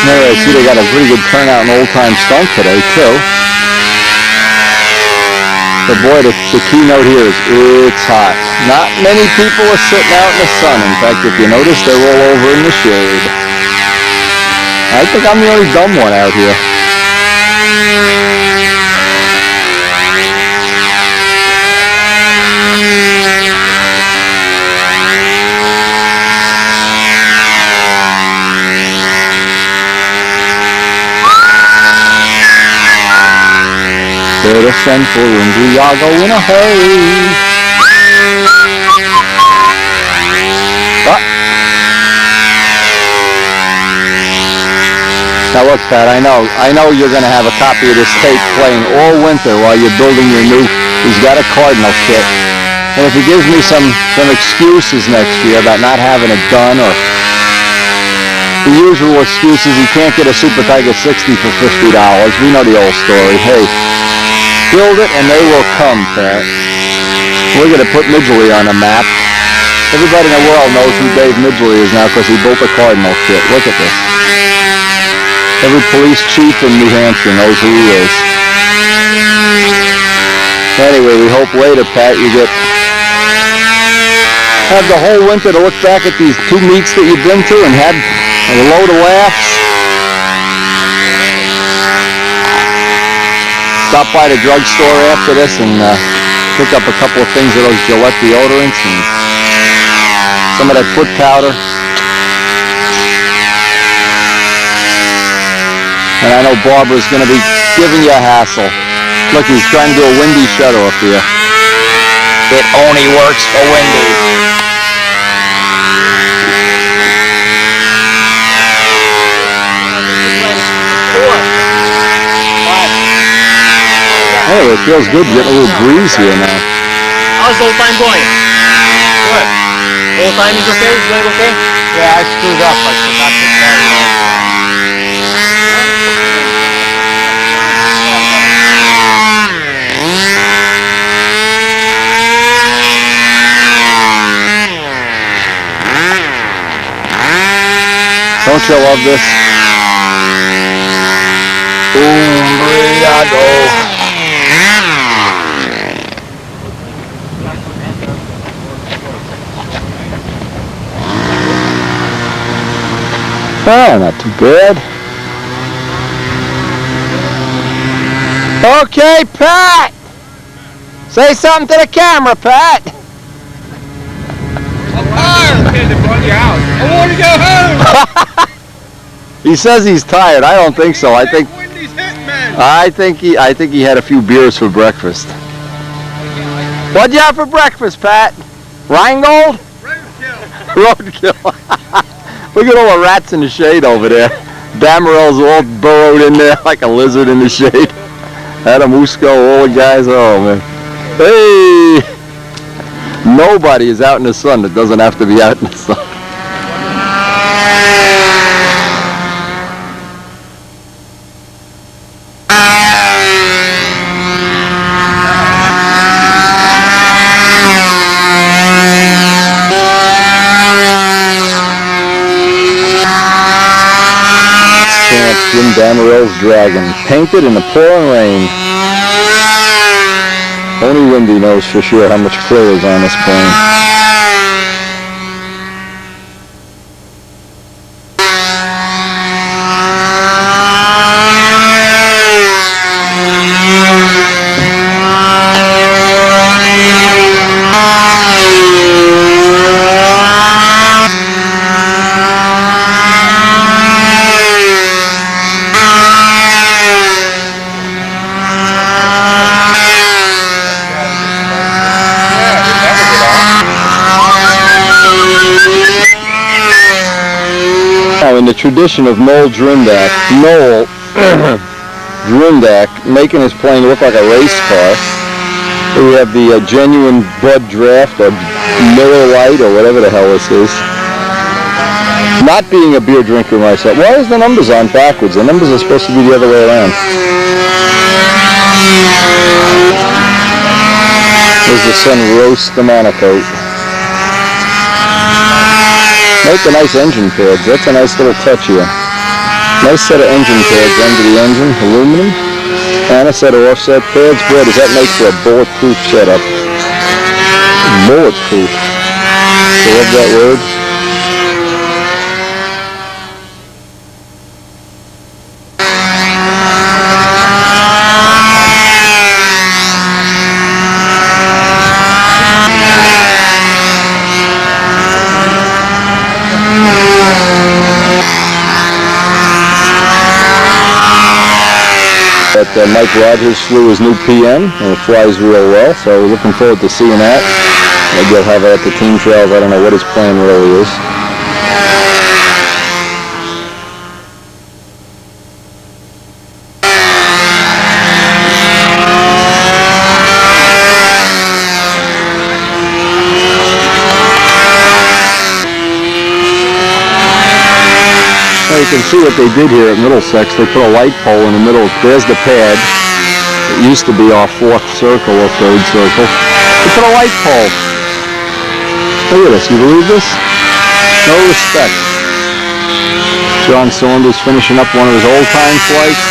A: Anyway, I see they got a pretty good turnout in Old Time Stunt today, too. But boy, the keynote here is it's hot. Not many people are sitting out in the sun. In fact, if you notice, they're all over in the shade. I think I'm the only dumb one out here. send for rooms. We all go in a hurry. Now look, Pat, I know you're going to have a copy of this tape playing all winter while you're building your new, he's got a Cardinal kit. And if he gives me some excuses next year about not having it done, or the usual excuses, he can't get a Super Tiger 60 for $50, we know the old story. Hey, build it and they will come, Pat. We're going to put Midgley on the map. Everybody in the world knows who Dave Midgley is now because he built a Cardinal kit. Look at this. Every police chief in New Hampshire knows who he is. Anyway, we hope later, Pat, you have the whole winter to look back at these 2 meets that you've been to and had a load of laughs. Stop by the drugstore after this and pick up a couple of things of those Gillette deodorants and some of that foot powder. And I know Barbara's going to be giving you a hassle. Look, he's trying to do a windy shut-off here. It only works for windy. Anyway, it feels good getting a little breeze here now.
G: How's the whole time going? Good. Whole time is okay? Is going okay?
B: Yeah, I screwed up. I forgot to carry it.
A: Don't you love this? Oh, not too bad. Okay, Pat! Say something to the camera, Pat!
E: I want to go home!
A: He says he's tired. I don't think so. I think he had a few beers for breakfast. What'd you have for breakfast, Pat? Rheingold? Roadkill. Look at all the rats in the shade over there. Damarel's all burrowed in there like a lizard in the shade. Adamusco, all the guys. Oh, man. Hey! Nobody is out in the sun that doesn't have to be out in the sun. Jim Damarel's Dragon, painted in the pouring rain. Only Windy knows for sure how much clear is on this plane. In the tradition of Noel Drindak making his plane look like a race car, we have the genuine Bud Draft or Miller Lite or whatever the hell this is. Not being a beer drinker myself. Why is the numbers on backwards? The numbers are supposed to be the other way around. There's the sun roast the monocoat. Note the nice engine pads. That's a nice little touch here. Nice set of engine pads under the engine, aluminum, and a set of offset pads. Boy, does that make for a bulletproof setup. Bulletproof. I love that word. that Mike Rogers flew his new PM, and it flies real well, so we're looking forward to seeing that. Maybe he'll have it at the team trails. I don't know what his plan really is. You can see what they did here at Middlesex. They put a light pole in the middle. There's the pad. It used to be our fourth circle or third circle. They put a light pole. Look at this. You believe this? No respect. John Saunders finishing up one of his old-time flights.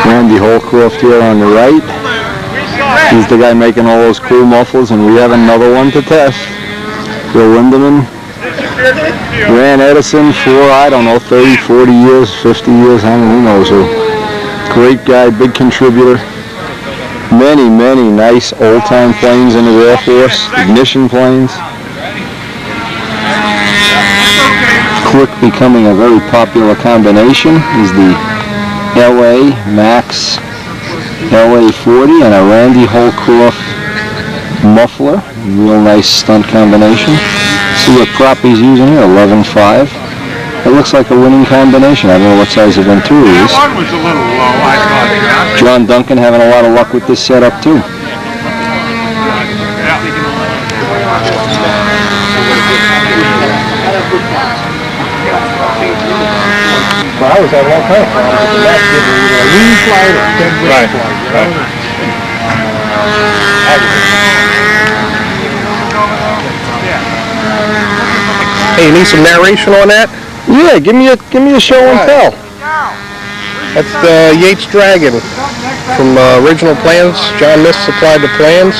A: Randy Holcroft here on the right. He's the guy making all those cool mufflers, and we have another one to test. Bill Lindemann. Ran Edison for, I don't know, 30, 40 years, 50 years, I don't know, who knows who. Great guy, big contributor. Many, many nice old-time planes in the Air Force, ignition planes. Quick becoming a very popular combination is the LA Max LA 40 and a Randy Holcroft muffler. Real nice stunt combination. See what prop he's using here, 11.5. It looks like a winning combination. I don't know what size of Venturi it is.
F: That one was a little low, I thought.
A: John Duncan having a lot of luck with this setup too.
D: Well, I was having all kinds of problems with the Max getting a lean flight or dead right flight. Hey, you need some narration on that?
A: Yeah, give me a show and tell.
D: That's the Yates Dragon from original plans. John Mist supplied the plans.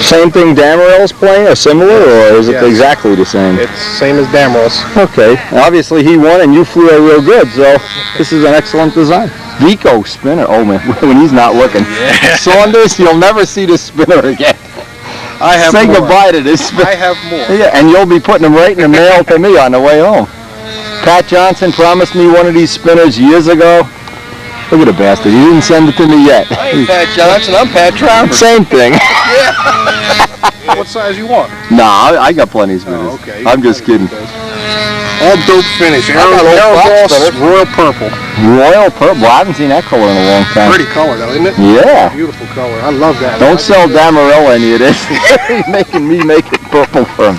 A: Same thing Damarel's playing, or similar, or is it
D: Yes.
A: exactly the same?
D: It's same as Damarel's.
A: Okay, obviously he won and you flew it real good, so this is an excellent design. Vico spinner, oh man, when he's not looking.
D: Yeah.
A: Saunders, you'll never see this spinner again.
D: I have
A: Say
D: more.
A: goodbye to this spinner.
D: I have more.
A: Yeah, and you'll be putting them right in the mail to me on the way home. Pat Johnson promised me one of these spinners years ago. Look at the bastard, he didn't send it to me yet.
D: I ain't Pat Johnson, I'm Pat Travers.
A: Same thing.
D: What size you want?
A: Nah, I got plenty of spinners.
D: Oh, okay.
A: I'm just kidding.
D: All dope finish.
A: I got old
D: Arrow
A: Fox
D: Boss,
A: spinners.
D: Royal Purple.
A: Royal purple, I haven't seen that color in a long time.
D: Pretty color though, isn't it?
A: Yeah.
D: Beautiful color. I love that.
A: Don't sell Damarello any of this. He's making me make it purple for him.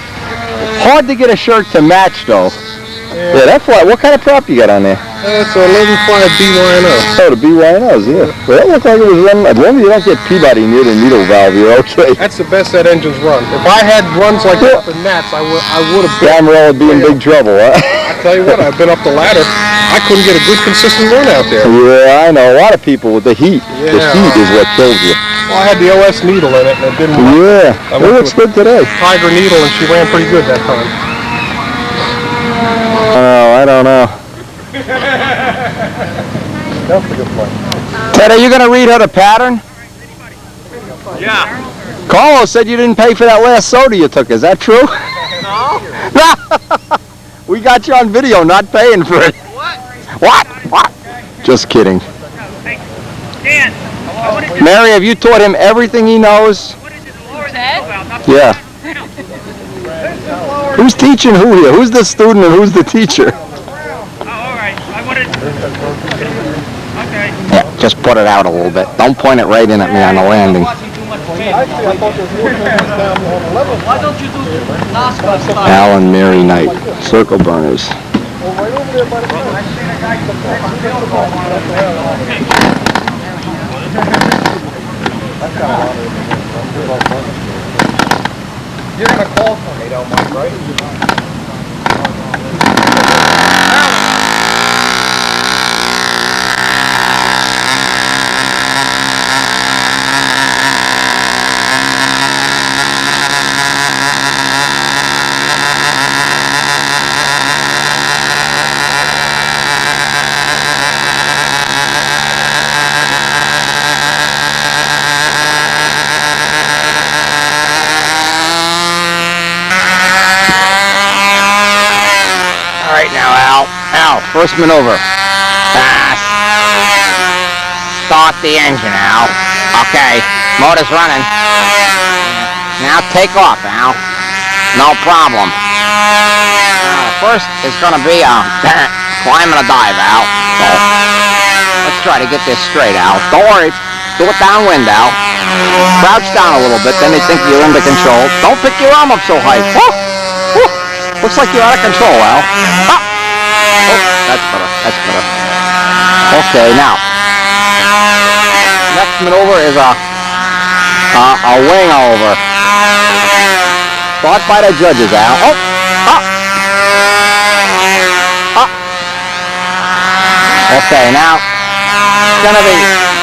A: Hard to get a shirt to match though. Yeah, that fly. What kind of prop you got on there?
D: That's an 11.5 BYNO.
A: Oh, the BYNOs, yeah. Well, that looked like it was running. As long as you don't get Peabody near the needle valve, you're okay.
D: That's the best that engine's run. If I had runs like that up in Nats, I would have been.
A: Damarello would be in big trouble, huh?
D: I tell you what, I've been up the ladder. I couldn't get a good consistent run out there.
A: Yeah, I know. A lot of people with the heat. The
D: Yeah.
A: heat is what kills you.
D: Well, I had the OS needle in it, and it didn't work.
A: Yeah, it looks good today.
D: Tiger needle, and she ran pretty good that time.
A: Oh, I don't know.
D: That's a good play.
A: Ted, are you going to read her the pattern?
F: Yeah.
A: Carlos said you didn't pay for that last soda you took. Is that true? No. We got you on video not paying for it. What? What? Just kidding.
F: Hey, Dan.
A: Mary, have you taught him everything he knows?
F: What is it, lower that?
A: Yeah. Who's teaching who here? Who's the student and who's the teacher?
F: Oh, all right. I wanted. Okay.
A: Yeah, just put it out a little bit. Don't point it right in at me on the landing.
D: Actually, I thought there was more turns down on the level.
G: Why don't you do NASCAR style?
A: Al and Mary Knight, circle burners.
D: Well, right over there by the You're going to call for me though, Mike, right?
H: first maneuver. Start the engine, Al. Okay, motor's running. Now take off, Al. No problem. First is going to be climb and a dive, Al. So, let's try to get this straight, Al. Don't worry. Do it downwind, Al. Crouch down a little bit, then they think you're under control. Don't pick your arm up so high. Looks like you're out of control, Al. That's better. That's better. Okay, now. Next maneuver is a wing over. Thought by the judges, Al. Okay, now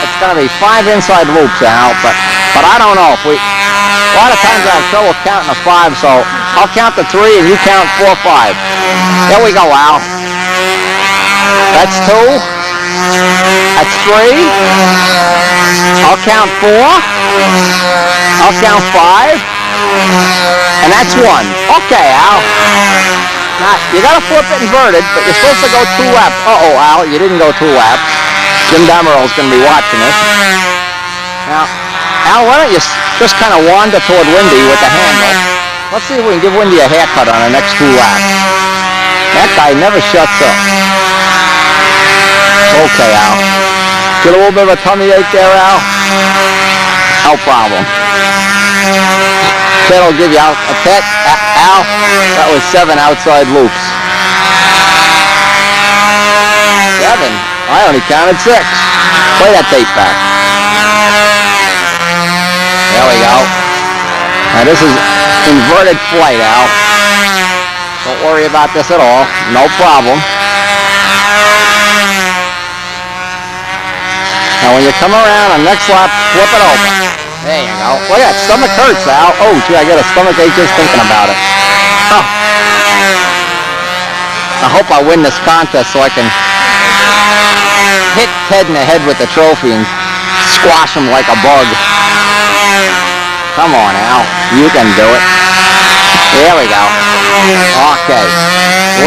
H: it's gonna be 5 inside loops, Al, but I don't know if a lot of times I have trouble counting to 5, so I'll count to 3 and you count 4, 5. There we go, Al. That's 2. That's 3. I'll count 4. I'll count 5. And that's 1. Okay, Al. Now, you gotta flip it inverted, but you're supposed to go 2 laps. Uh-oh, Al, you didn't go 2 laps. Jim Dameral's gonna be watching this. Now, Al, why don't you just kind of wander toward Windy with the handle. Let's see if we can give Windy a haircut on the next 2 laps. That guy never shuts up. Okay, Al. Get a little bit of a tummy ache there, Al? No problem. Ted will give you a pet. Al, that was 7 outside loops. 7? I only counted 6. Play that tape back. There we go. Now this is inverted flight, Al. Don't worry about this at all. No problem. Now when you come around on next lap, flip it over. There you go. Look at that, stomach hurts, Al. Oh, gee, I got a stomach ache just thinking about it. Oh. I hope I win this contest so I can hit Ted in the head with the trophy and squash him like a bug. Come on, Al. You can do it. There we go. Okay.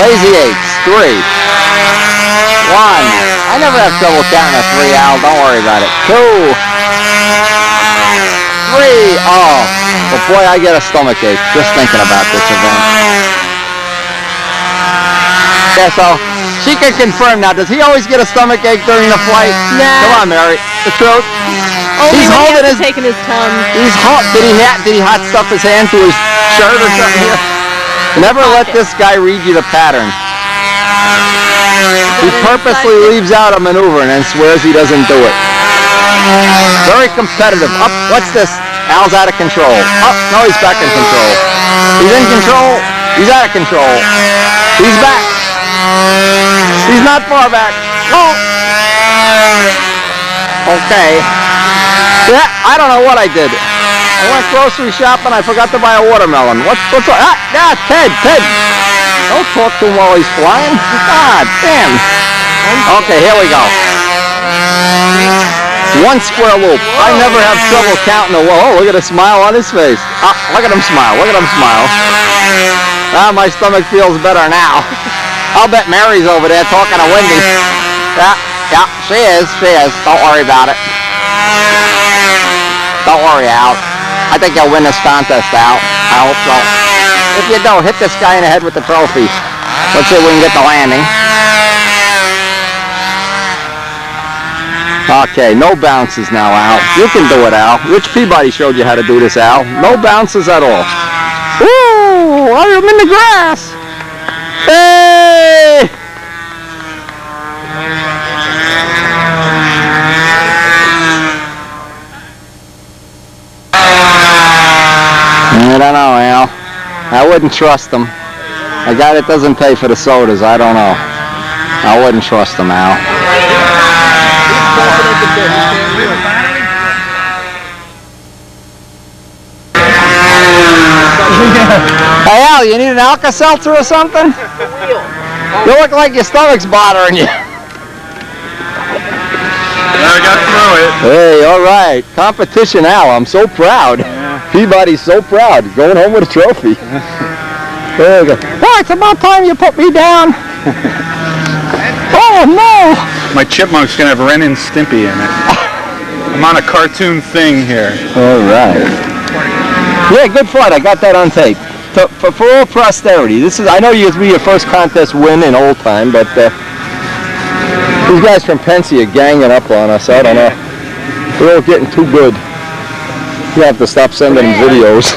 H: Lazy 8s. 3. 1. I never have trouble counting to 3, Al. Don't worry about it. 2. 3. Oh. But boy, I get a stomach ache just thinking about this event. Yeah, so she can confirm now. Does he always get a stomach ache during the flight?
E: Nah.
H: Come on, Mary. The truth.
E: Only
H: He's
E: when
H: holding
E: he
H: his.
E: taking his tongue.
H: He's hot. Did he hot stuff his hand to his shirt or something here? Never let this guy read you the pattern. He purposely leaves out a maneuver and then swears he doesn't do it. Very competitive. Up. What's this? Al's out of control. Up. No, he's back in control. He's in control. He's out of control. He's back. He's not far back. Oh. Okay. Yeah, I don't know what I did. I went grocery shopping. I forgot to buy a watermelon. What's Ted. Don't talk to him while he's flying. God damn. Okay, here we go. 1 square loop. I never have trouble counting the wall. Oh, look at the smile on his face. Look at him smile. Look at him smile. My stomach feels better now. I'll bet Mary's over there talking to Wendy. Yeah, she is. Don't worry about it. Don't worry, Al. I think you'll win this contest, Al. I hope so. If you don't, hit this guy in the head with the trophy. Let's see if we can get the landing. Okay, no bounces now, Al. You can do it, Al. Rich Peabody showed you how to do this, Al. No bounces at all. Ooh, I'm in the grass. Hey! I don't know, Al. I wouldn't trust him. A guy that doesn't pay for the sodas, I don't know. I wouldn't trust him, Al. Hey, Al, you need an Alka-Seltzer or something? You look like your stomach's bothering you.
C: I got through it.
H: Hey, all right. Competition, Al. I'm so proud. Peabody's so proud. Going home with a trophy. There you go. Oh, it's about time you put me down.
A: Oh no!
F: My chipmunk's gonna have Ren and Stimpy in it. I'm on a cartoon thing here.
A: All right. Yeah, good fight. I got that on tape. For all posterity. This is. I know you be your first contest win in old time, but these guys from Pensy are ganging up on us. I don't know. We're all getting too good. You have to stop sending them videos.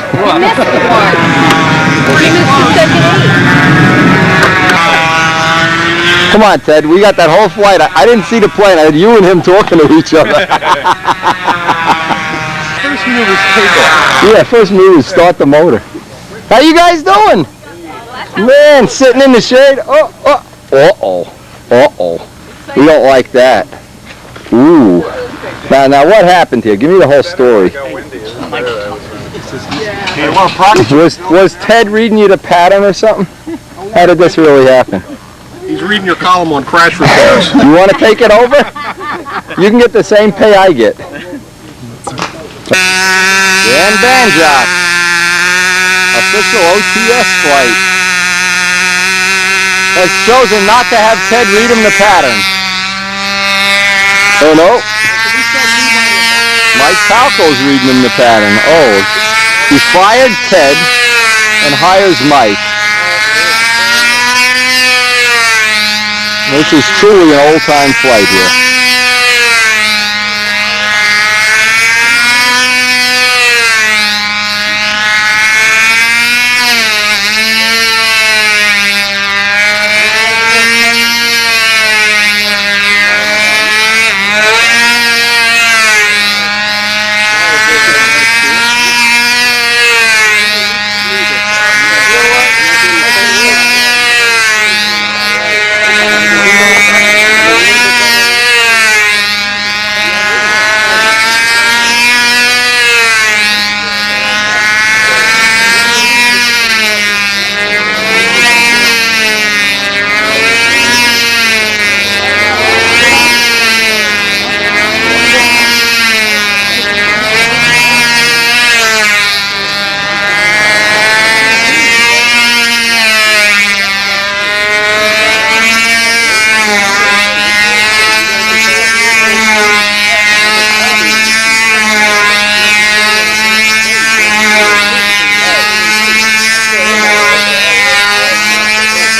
A: Come on, Ted. We got that whole flight. I didn't see the plane. I had you and him talking to each other.
F: First move is takeoff.
A: Yeah, first move is start the motor. How you guys doing? Man, sitting in the shade. Uh-oh. We don't like that. Ooh. Now what happened here? Give me the whole story. Was Ted reading you the pattern or something? How did this really happen?
D: He's reading your column on crash repairs.
A: You want to take it over? You can get the same pay I get. Dan Banjock. Official OTS flight. Has chosen not to have Ted read him the pattern. Oh no. Mike Palco's reading him the pattern. Oh. He fired Ted and hires Mike. This is truly an old-time flight here.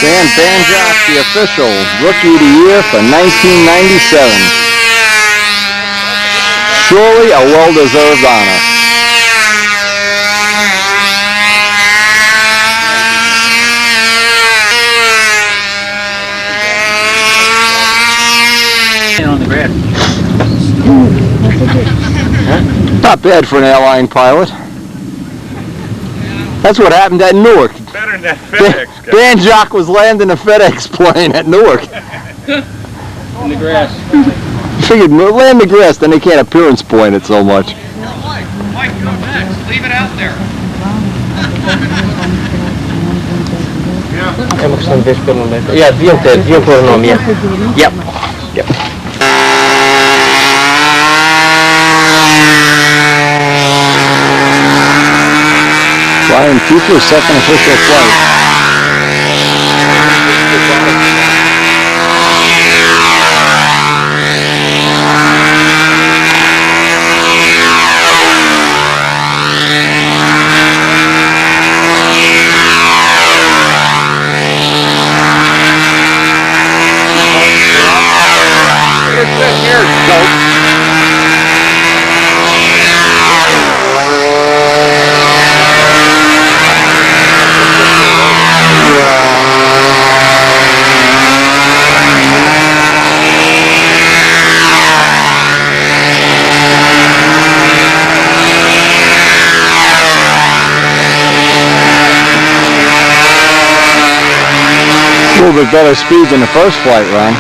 A: Dan Banjock, the official Rookie of the Year for 1997. Surely a well-deserved honor.
F: On the grid.
A: Not bad for an airline pilot. That's what happened at Newark.
F: Better than that FedEx guy.
A: Banjock was landing a FedEx plane at Newark.
G: In the grass.
A: Figured land the grass, then they can't appearance point it so much.
E: Mike, go next. Leave it out there.
G: Yeah, bien pronomia. Yep. Yep.
A: Flying Cooper's second official flight. A little bit better speed than the first flight run.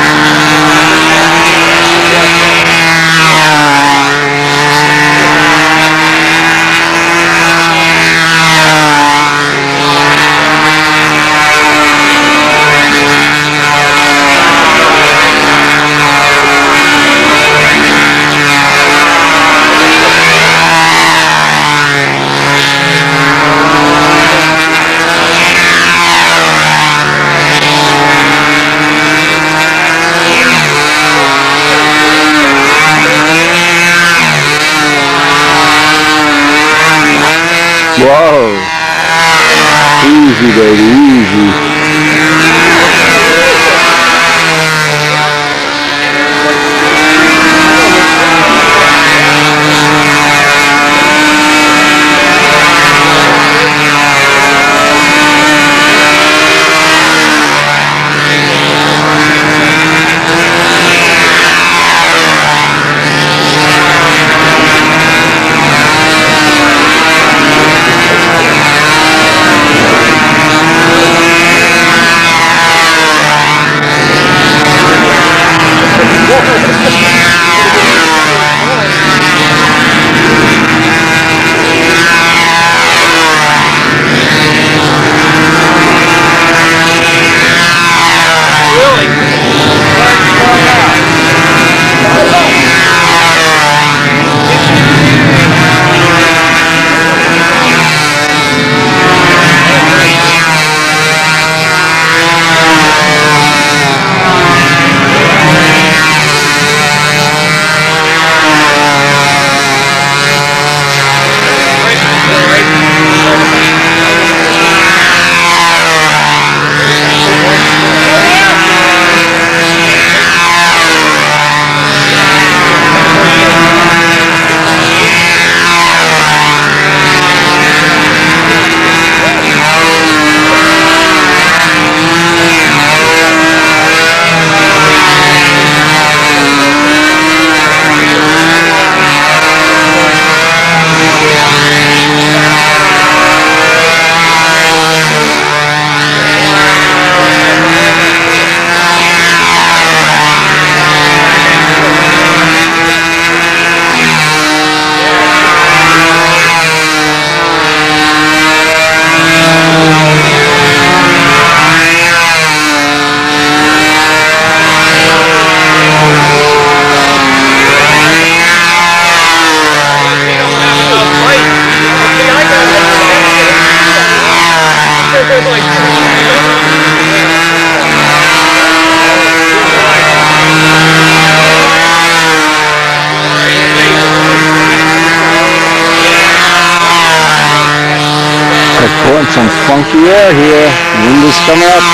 A: A Whoa. Easy, baby, easy. Pulling some funky air here. Wind is coming up.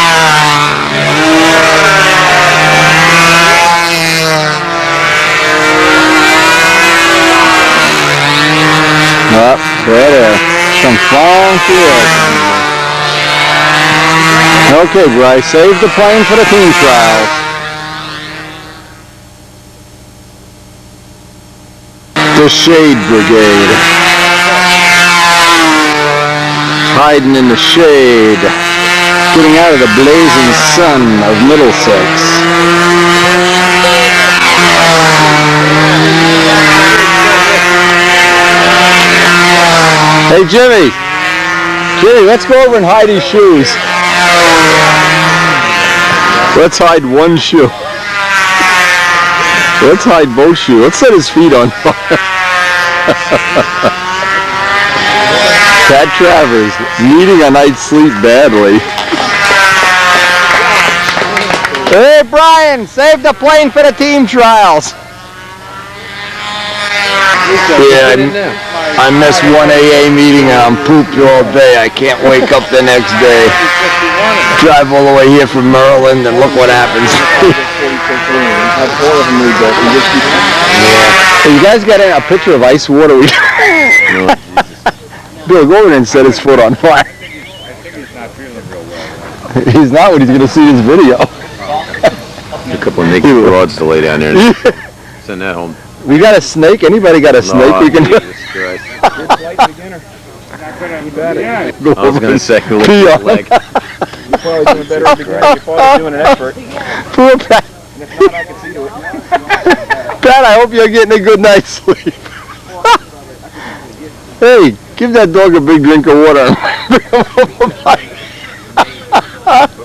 A: Up, right there. Some funky air. Okay, Bryce, save the plane for the team trials. The Shade Brigade. Hiding in the shade, getting out of the blazing sun of Middlesex. Hey Jimmy, let's go over and hide his shoes. Let's hide one shoe. Let's hide both shoes. Let's set his feet on fire. Pat Travers, needing a night's sleep badly. Hey Brian, save the plane for the team trials. Yeah, I missed one AA meeting and I'm pooped all day. I can't wake up the next day. Drive all the way here from Maryland and look what happens. Yeah. Hey, you guys got a picture of ice water? No. Bill, go over there and set his foot on fire.
E: I think he's not feeling real well.
A: He's not when he's going to see this video.
D: A couple of naked broads to lay down there and send that home.
A: We got a snake? Anybody got a snake we can...
E: Good flight beginner. Not good on that.
D: I was going to say, look
A: Pee
D: at
A: on
D: the leg.
E: You're probably doing better at beginner. You're probably doing an effort.
A: Poor Pat.
E: And if not, I can see to it.
A: Pat, I hope you're getting a good night's sleep. Hey, give that dog a big drink of water.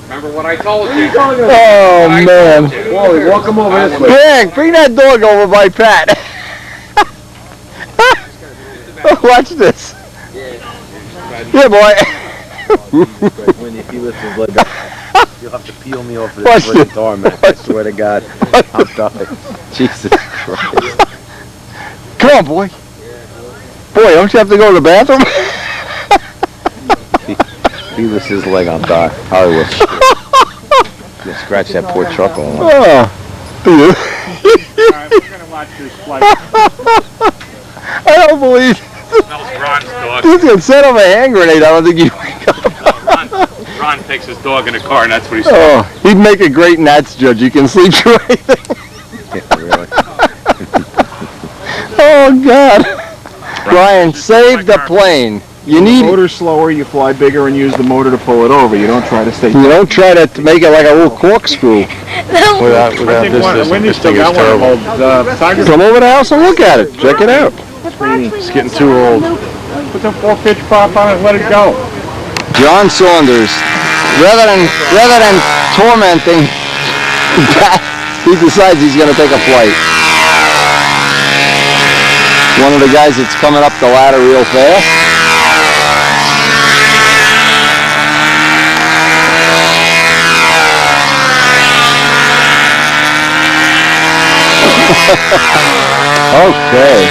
E: Remember what I told you?
A: Oh, man.
E: Wally, walk him over this way.
A: Hank, bring that dog over by Pat. Watch this. Yeah, boy.
D: When if he lifts his leg up, you'll have to peel me off of this fucking tarmac. I swear to God. I'm dying. Jesus Christ.
A: Come on, boy. Boy, don't you have to go to the bathroom?
D: He was his leg on Doc. Hollywood. You scratch that poor truck all over.
A: Oh.
E: Alright, we're gonna watch this flight.
A: I don't believe
F: Smells Ron's dog.
A: he's gonna set up a hand grenade. I don't think he'd wake up.
F: Ron takes his dog in the car, and that's what he said.
A: Oh, he'd make a great Nats judge. You can sleep through anything.
D: Yeah, really.
A: Oh God. Brian, save the plane. You
E: The
A: need.
E: motor's slower, you fly bigger and use the motor to pull it over. You don't try to stay.
A: You don't try to make it like a little corkscrew.
D: Without
E: I think Wendy's
D: this
E: still
D: thing is
E: got one of
D: terrible.
E: those. Tiger,
A: Come over to the house and look at it. Check it out.
D: It's getting too old.
E: put the 4-pitch prop on it, let it go.
A: John Saunders, rather than tormenting Pat, he decides he's going to take a flight. One of the guys that's coming up the ladder real fast. Okay.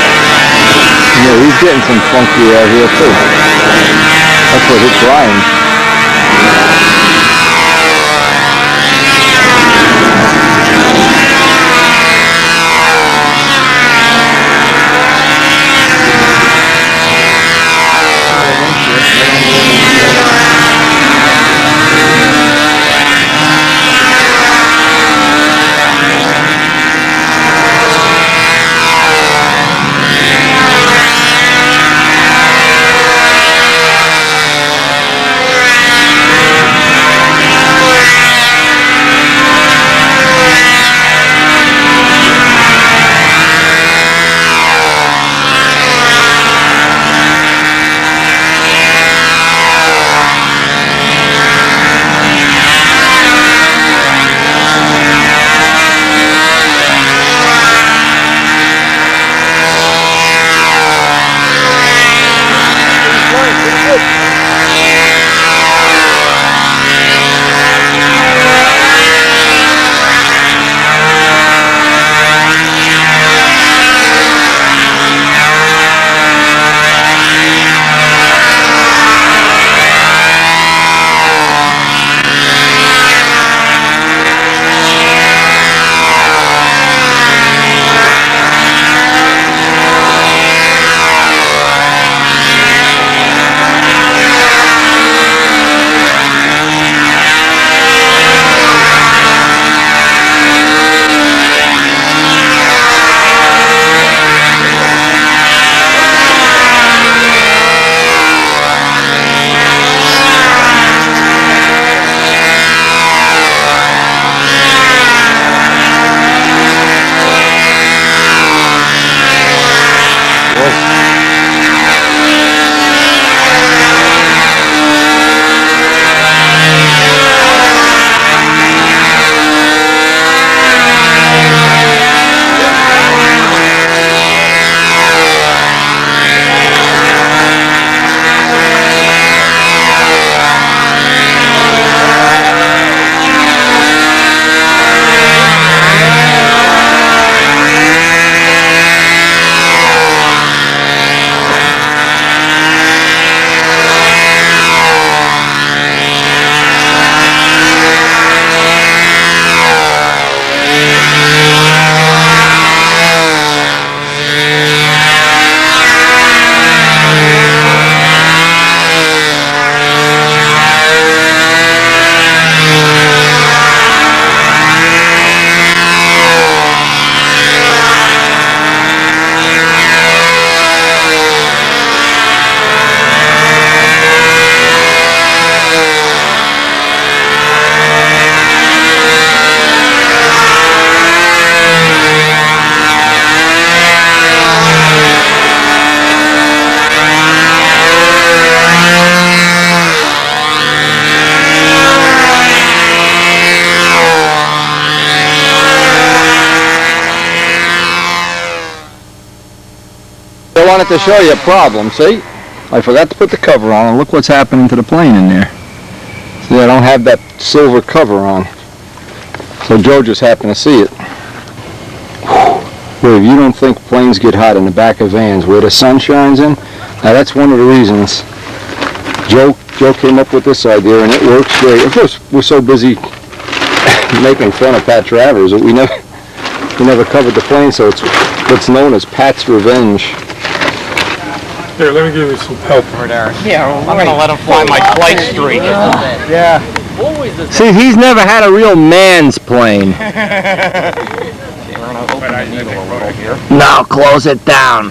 A: Yeah, he's getting some funky out here too. That's what hit Brian. wanted to show you a problem, see? I forgot to put the cover on, and look what's happening to the plane in there. See, I don't have that silver cover on. So Joe just happened to see it. Well, if you don't think planes get hot in the back of vans where the sun shines in, now that's one of the reasons. Joe came up with this idea, and it works great. Of course, we're so busy making fun of Pat Travers that we never covered the plane, so it's what's known as Pat's Revenge.
C: Here, let me give you some help.
B: Yeah,
F: I'm gonna let him fly my flight streak.
B: yeah.
A: See, he's never had a real man's plane. Now close it down.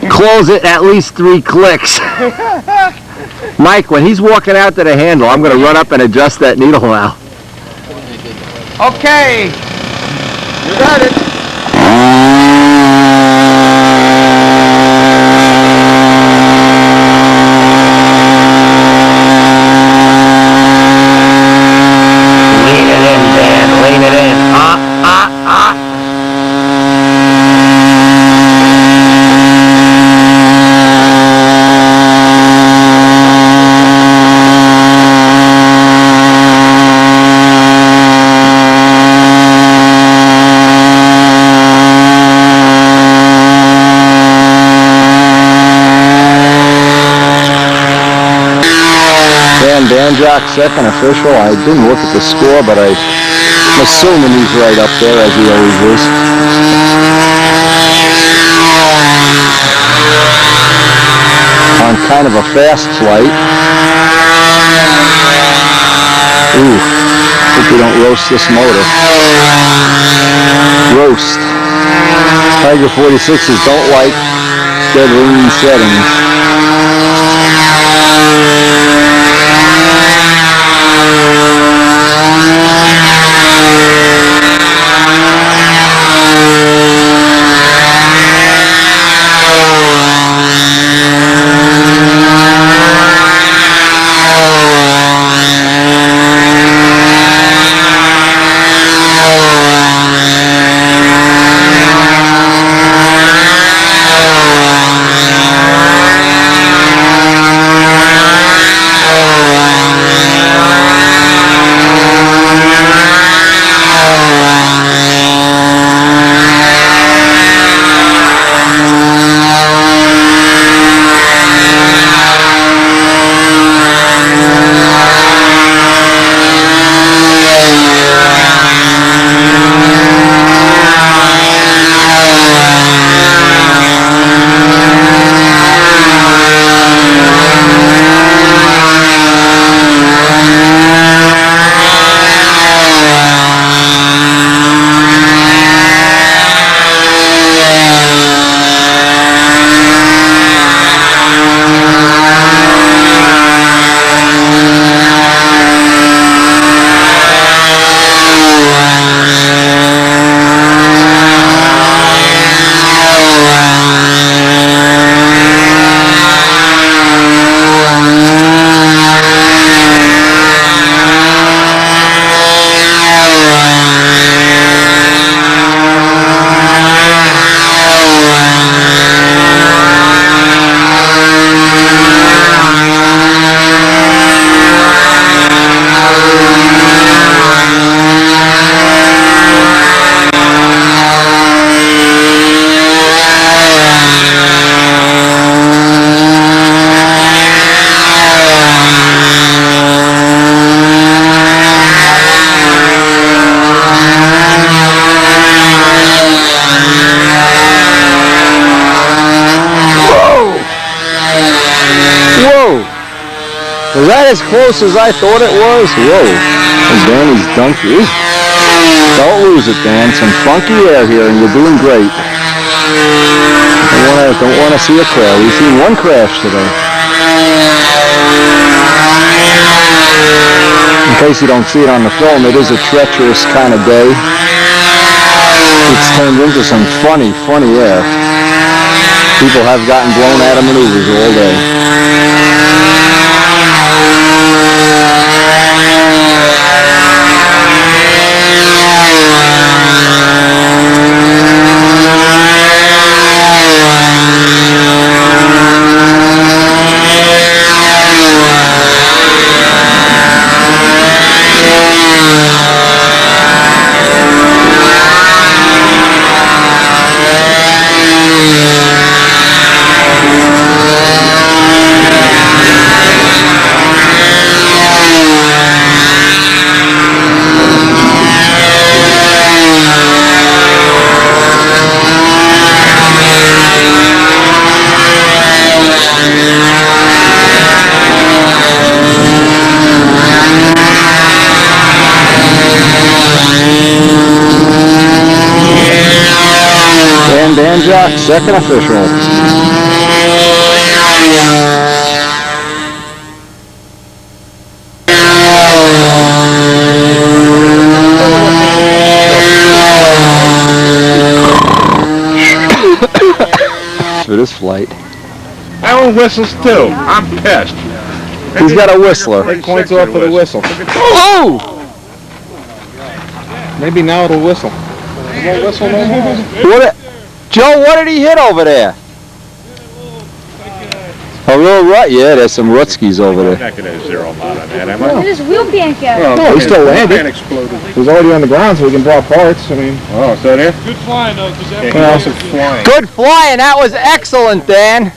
A: Close it at least 3 clicks. Mike, when he's walking out to the handle, I'm going to run up and adjust that needle now.
B: Okay. You got it.
H: Lean it in, Dan. Lean it in.
A: Dan Jock, second official. I didn't look at the score, but I'm assuming he's right up there, as he always is. On kind of a fast flight. Ooh, hope we don't roast this motor. Roast. Tiger 46s don't like dead lean settings. Was that as close as I thought it was? Whoa. And Danny's donkey. Don't lose it, Dan. Some funky air here, and you're doing great. Don't want to see a crash. We've seen one crash today. In case you don't see it on the film, it is a treacherous kind of day. It's turned into some funny air. People have gotten blown out of maneuvers all day. Dan Jock, second official. For this flight.
E: Alan whistles too. I'm pissed.
A: He's got a whistler.
D: Take points off for the whistle.
A: Oh!
D: Maybe now it'll whistle. It won't whistle no more.
A: Joe, what did he hit over there? A little rut? Yeah, there's some rutskis over
E: I'm
A: there.
E: not going to zero him out on that, am I?
I: Look at his wheel bank out.
D: No, he still landed.
E: Fan exploded.
D: He was already on the ground, so we can draw parts. I mean,
E: Oh, so there?
F: Good flying though, because
D: well, some flying.
A: Good flying, that was excellent, Dan.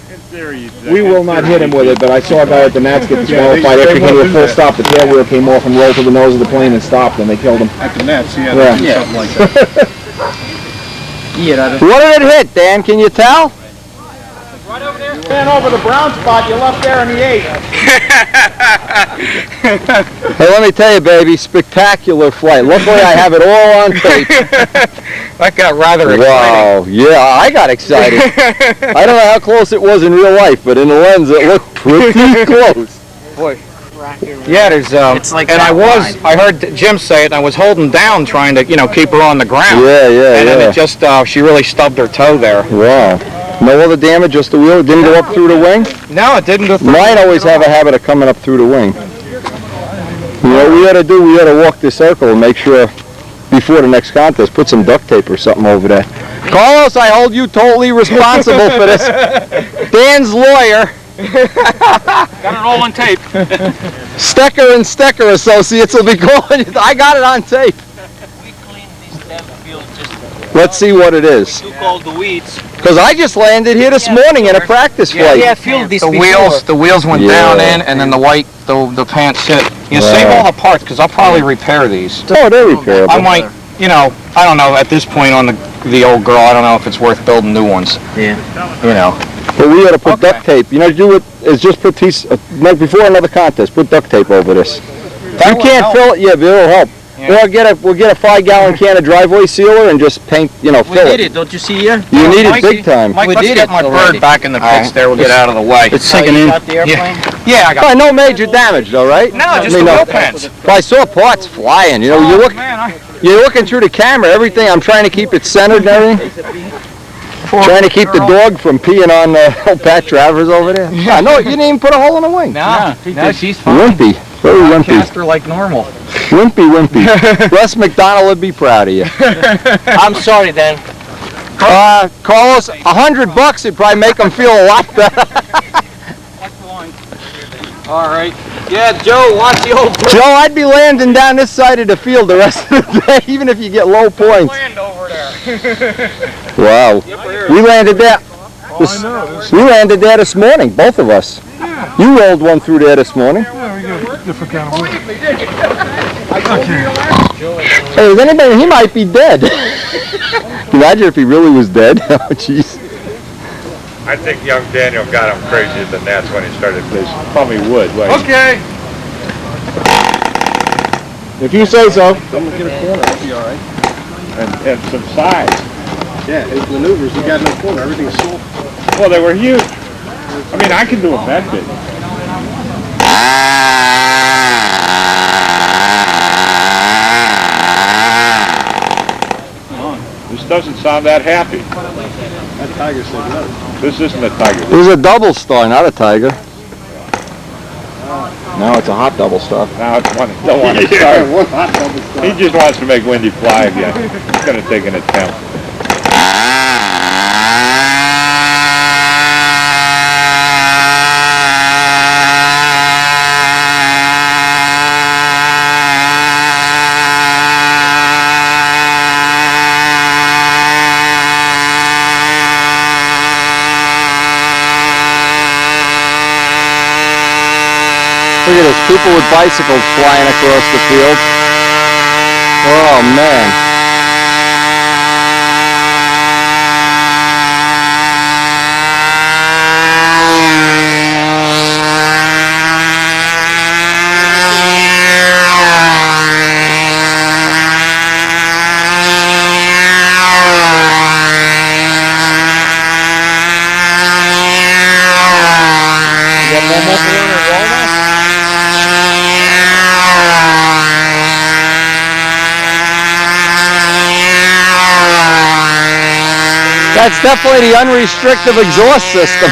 D: We will not hit him with it, but I saw a guy at the Nats get disqualified after he came to a full stop. The tail wheel came off and rolled to the nose of the plane and stopped, and they killed him.
E: At the Nets, yeah,
D: Yeah.
E: they do something like that.
A: What did it hit, Dan? Can you tell?
F: ran over the brown spot you left there in the 8th.
A: Hey, let me tell you, baby, spectacular flight. Luckily, I have it all on tape.
B: That got rather exciting.
A: Wow, yeah, I got excited. I don't know how close it was in real life, but in the lens, it looked pretty close.
B: Boy. Yeah, there's
F: It's like
B: and
F: that
B: I heard Jim say it, and I was holding down trying to, keep her on the ground.
A: Yeah, yeah,
B: And then
A: yeah.
B: it just, she really stubbed her toe there.
A: Wow. No other damage, just the wheel? It didn't go up through the wing?
B: No, it didn't go through.
A: Mine always have a habit of coming up through the wing. You know what we ought to do? We ought to walk the circle and make sure before the next contest, put some duct tape or something over there. Carlos, I hold you totally responsible for this. Dan's lawyer.
F: Got it all on tape.
A: Stecker and Stecker Associates will be calling you. I got it on tape.
G: We cleaned this damn field just
A: Let's see what it is.
G: took all the weeds.
A: Because I just landed here this morning in a practice flight.
B: Yeah, filled these the wheels went down in, and then the pants hit. Save all the parts, because I'll probably repair these.
A: Oh, they're repairable.
B: I might, I don't know, at this point on the old girl, I don't know if it's worth building new ones.
G: Yeah.
A: But we ought to put duct tape. Do it is just put like before another contest, put duct tape over this. You can't fill it, yeah, but it'll help.
B: Yeah.
A: Or we'll get a 5-gallon can of driveway sealer and just paint, fill
G: We did
A: it.
G: it, don't you see here?
A: You need it
B: Mikey,
A: big time.
B: Mike,
G: We
B: let's
G: did
B: get
G: it
B: my
G: already.
B: bird back in the pits there. We'll get out of the way.
G: It's sinking in. Got the airplane?
B: Yeah, I got
A: Oh, no major damage though, right?
B: No, just the wheel pants.
A: Well, I saw parts flying. You're looking through the camera, everything. I'm trying to keep it centered and everything. Trying to keep the dog from peeing on Pat Travers over there. Yeah, no, you didn't even put a hole in the wing.
B: No, she's fine.
A: Wimpy, very wimpy.
B: Cast her like normal.
A: Wimpy. Russ McDonald would be proud of you.
G: I'm sorry, Dan.
A: Carlos, $100 would probably make him feel a lot better.
G: All right. Yeah, Joe, watch the old
A: Joe, I'd be landing down this side of the field the rest of the day, even if you get low points.
F: Land over there.
A: Wow. We landed there. We landed there this morning, both of us. You rolled one through there this morning.
C: Different kind of wheel.
A: Hey, is anybody? He might be dead. Imagine if he really was dead. Oh, jeez.
E: I think young Daniel got him crazy at the Nats when he started fishing. Probably would.
C: Okay.
D: if you say so.
E: And some size.
J: Yeah, his maneuvers, he got no corner. Everything's soft.
E: Well, they were huge. I mean, I can do them that big. This doesn't sound that happy.
J: That tiger said no.
E: This isn't a tiger.
A: It was a double star, not a tiger.
D: No, it's a hot double stuff.
E: Now it's don't want to
J: Yeah,
E: start.
J: one hot double stop.
E: He just wants to make Windy fly again. He's going to take an attempt.
A: Look at this, people with bicycles flying across the field. Oh, man.
H: That's definitely the unrestricted exhaust system.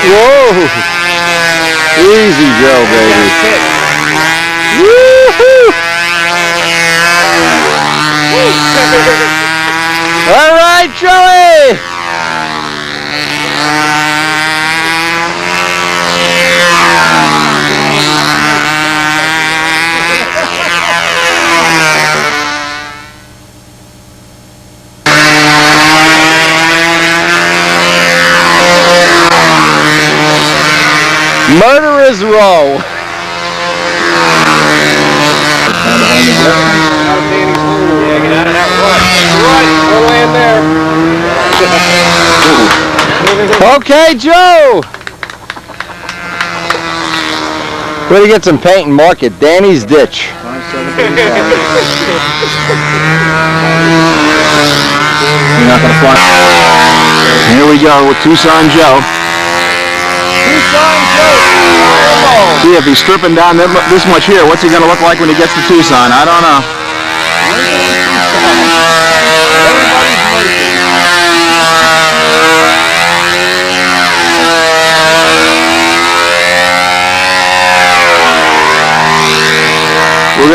H: Whoa! Easy, Joe, baby. Woo-hoo! All right, Joey! Murderer's Row. Okay, Joe. Where to get some paint and mark it? Danny's Ditch. You're not gonna fly. Here we go with Tucson Joe. See, if he's stripping down this much here, what's he going to look like when he gets to Tucson? I don't know.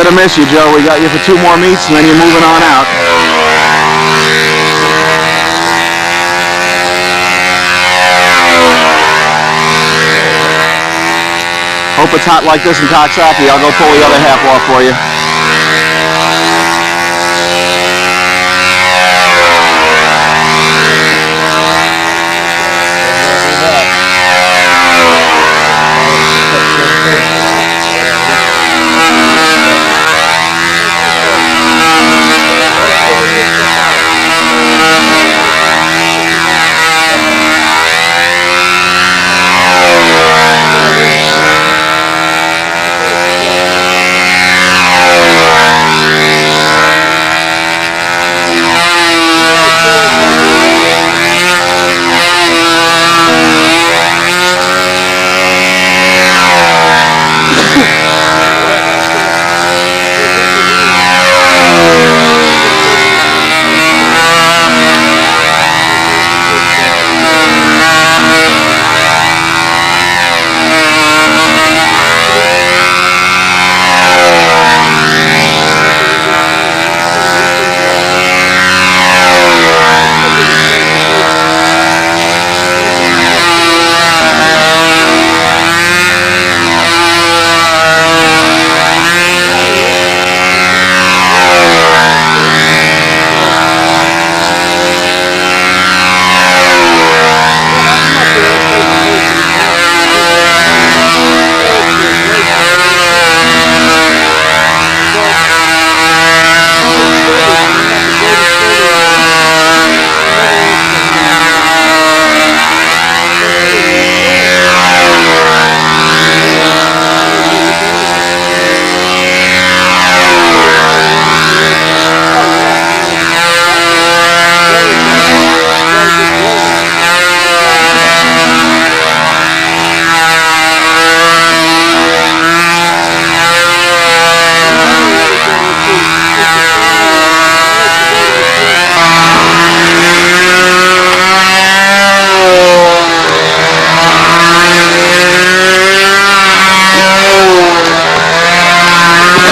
D: We're gonna miss you, Joe. We got you for 2 more meets, and then you're moving on out. Hope it's hot like this in Coxsackie. I'll go pull the other half off for you.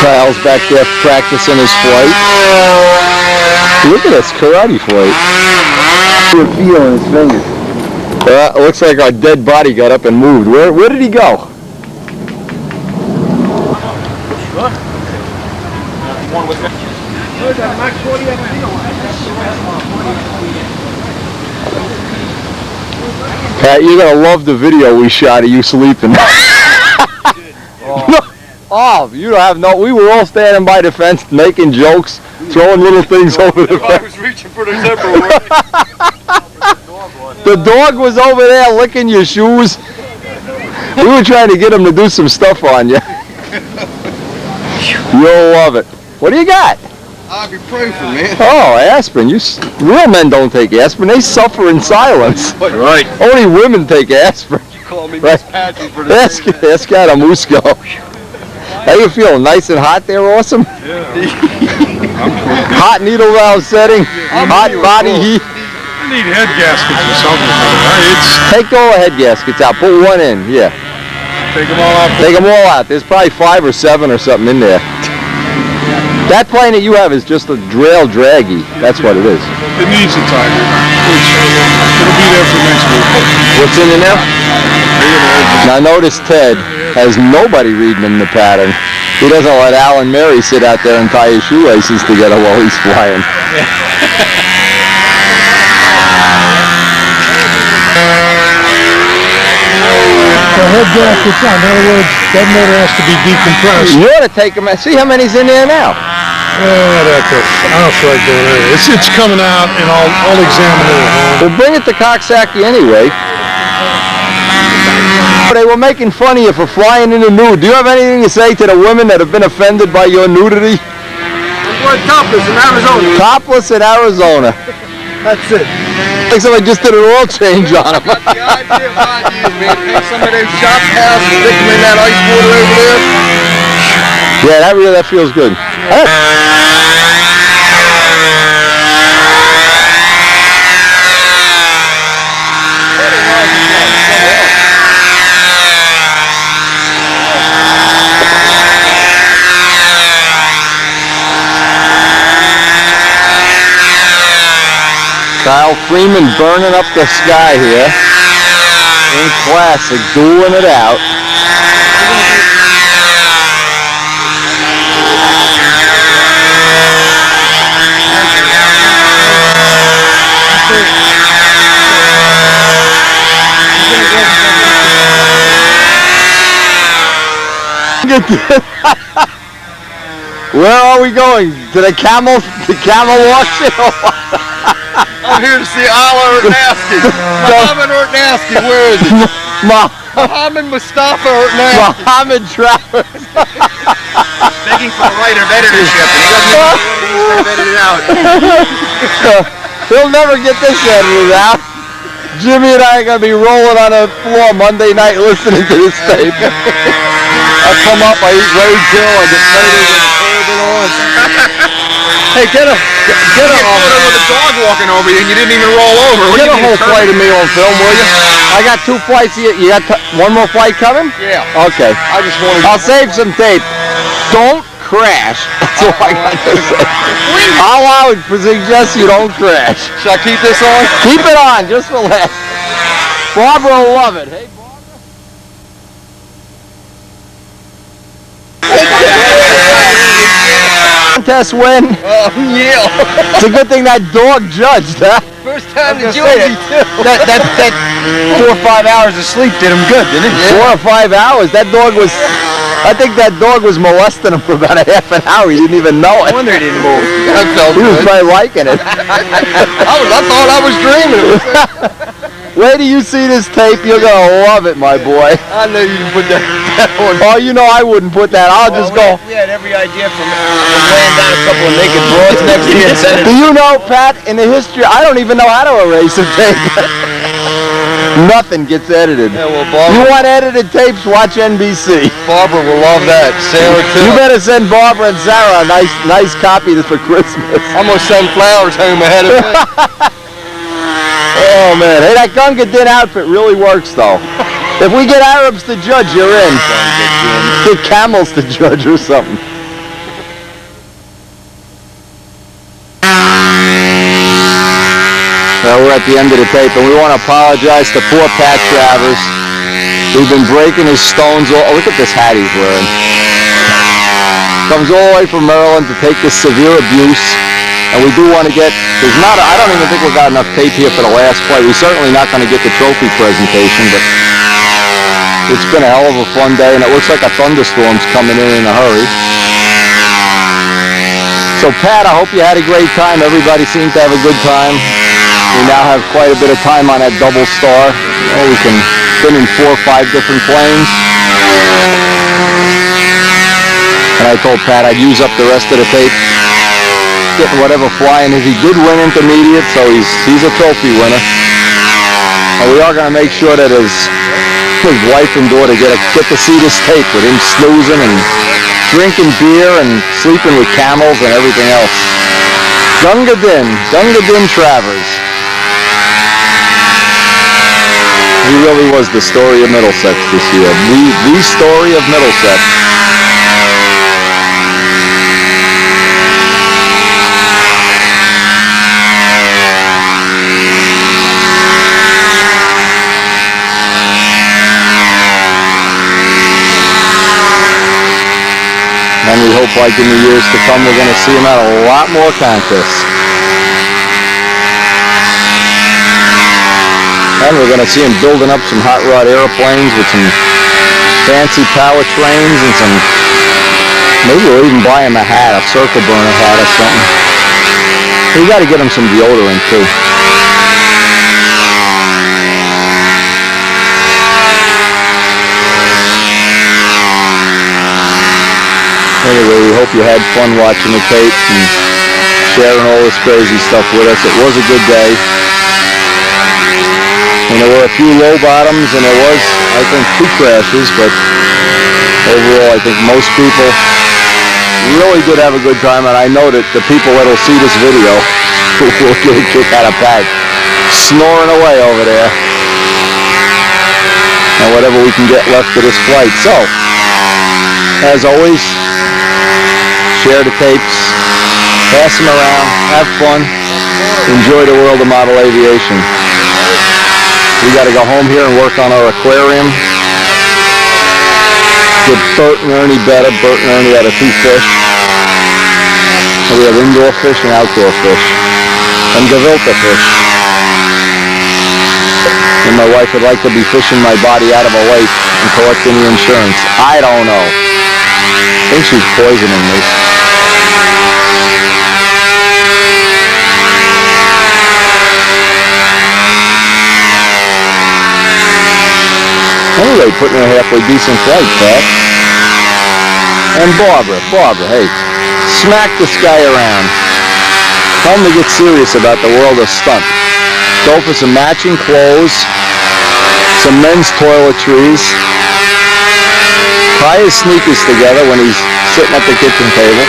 D: Kyle's back there practicing his flight. Look at this karate flight. You can feel in his fingers. It looks like our dead body got up and moved. Where did he go? Pat, you're gonna love the video we shot of you sleeping. Oh, you don't have no. We were all standing by the fence, making jokes, throwing little things over the fence.
E: I was reaching for the zipper.
D: The dog was over there licking your shoes. We were trying to get him to do some stuff on you. You'll love it. What do you got?
E: Ibuprofen, man.
D: Oh, aspirin. Real men don't take aspirin. They suffer in silence.
E: Right.
D: Only women take aspirin.
E: You call me Miss Patsy for the
D: That's got a Musco. How you feeling? Nice and hot there, Awesome?
E: Yeah.
D: Hot needle valve setting, hot body heat.
C: I need head gaskets or something.
D: Take all the head gaskets out. Put one in, yeah.
C: Take them all out.
D: Take them all out. There's probably 5 or 7 or something in there. That plane that you have is just a rail draggy. That's what it is.
C: It needs a tiger. It'll be there for next week.
D: What's in it now? Now notice Ted has nobody reading him the pattern. He doesn't let Al and Mary sit out there and tie his shoelaces together while he's flying.
C: The head gaskets on. In other words, that motor has to be decompressed.
D: You ought to take him. See how many's in there now.
C: I don't feel like doing it. It's coming out, and I'll examine it at home.
D: Well, bring it to Coxsackie anyway. They were making fun of you for flying in the nude. Do you have anything to say to the women that have been offended by your nudity?
J: We're topless in Arizona.
D: Topless in Arizona.
J: That's it.
D: Like somebody just did an oil change on them.
E: That's the idea of ideas, man. Take some of those shop houses, stick them in that ice water over there.
D: Yeah, that feels good. Kyle Freeman burning up the sky here. In classic, dueling it out. Where are we going? To the camel auction?
E: I'm here to see Allah Ernasky. Muhammad Ernasky, where is he? Muhammad Mustafa Ernasky.
D: Muhammad Travers.
B: Begging for the right of editorship. He doesn't know what he's edited out.
D: He'll never get this edited out. Jimmy and I are going to be rolling on the floor Monday night listening to this tape. I come up, I eat Ray Kill, I get faded with a turban on. Hey, get a
B: photo with a dog walking over you and you didn't even roll over.
D: Get a whole flight of me on film, will you? I got 2 flights. You got one more flight coming?
B: Yeah.
D: Okay. I'll save some tape. Don't crash. That's all I got to say. I would suggest you don't crash.
E: Should I keep this on?
D: Keep it on, just relax. Barbara will love it. Hey, contest win.
E: Yeah.
D: It's a good thing that dog judged, huh?
E: First time to
B: That 4 or 5 hours of sleep did him good, didn't it?
D: 4 or 5 hours. That dog was, I think that dog was molesting him for about a half an hour. He didn't even know it.
E: No wonder he didn't move. That felt
D: He was
E: good.
D: probably liking it.
E: I thought I was dreaming.
D: Wait till you see this tape. You're going to love it, my boy.
E: I knew you could put that on.
D: Oh, you know I wouldn't put that. I'll just go.
B: We had every idea from laying down a couple of naked broads next to you and sending
D: Do you know, Pat, in the history, I don't even know how to erase a tape. Nothing gets edited.
E: Yeah, well,
D: You
E: Barbara,
D: want edited tapes, watch NBC.
E: Barbara will love that. Sarah, too.
D: You better send Barbara and Sarah a nice copy for Christmas.
E: I'm going to send flowers home ahead of me.
D: Oh, man. Hey, that Gunga Din outfit really works, though. If we get Arabs to judge, you're in. Get camels to judge or something. Well, we're at the end of the tape, and we want to apologize to poor Pat Travers. We've been breaking his stones. Oh, look at this hat he's wearing. Comes all the way from Maryland to take this severe abuse. And we do want to get, I don't even think we've got enough tape here for the last flight. We're certainly not going to get the trophy presentation, but it's been a hell of a fun day, and it looks like a thunderstorm's coming in a hurry. So Pat, I hope you had a great time. Everybody seemed to have a good time. We now have quite a bit of time on that double star. We can spin in 4 or 5 different planes. And I told Pat I'd use up the rest of the tape, getting whatever flying is. He did win intermediate, so he's a trophy winner. And we are going to make sure that his wife and daughter get to see this tape with him snoozing and drinking beer and sleeping with camels and everything else. Gunga Din Travers. He really was the story of Middlesex this year. The story of Middlesex. And we hope, like in the years to come, we're going to see him at a lot more contests. And we're going to see him building up some hot rod airplanes with some fancy powertrains and some, maybe we'll even buy him a hat, a circle burner hat or something. We got to get him some deodorant too. Anyway, we hope you had fun watching the tape and sharing all this crazy stuff with us. It was a good day. And there were a few low bottoms, and there was, I think, 2 crashes, but overall, I think most people really did have a good time, and I know that the people that will see this video will get a kick out of Pat snoring away over there. And whatever we can get left of this flight. So, as always, share the tapes, pass them around, have fun. enjoy the world of model aviation. We got to go home here and work on our aquarium. Get Bert and Ernie better. Bert and Ernie had 2 fish. So we have indoor fish and outdoor fish. And gefilte fish. And my wife would like to be fishing my body out of a lake and collecting the insurance. I don't know. I think she's poisoning me. Anyway, putting in a halfway decent flight, Pat. And Barbara, hey, smack this guy around. Tell him to get serious about the world of stunt. Go for some matching clothes, some men's toiletries, tie his sneakers together when he's sitting at the kitchen table.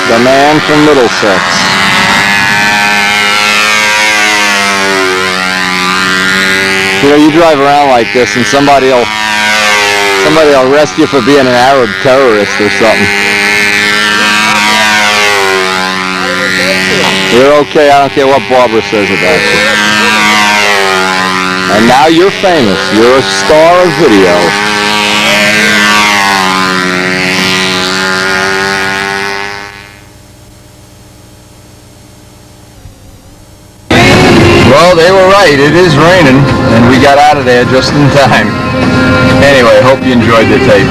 D: The man from Middlesex. You know, you drive around like this and somebody'll arrest you for being an Arab terrorist or something. You're okay, I don't care what Barbara says about you. And now you're famous. You're a star of video. Well, they were right. It is raining, and we got out of there just in time. Anyway, hope you enjoyed the tape.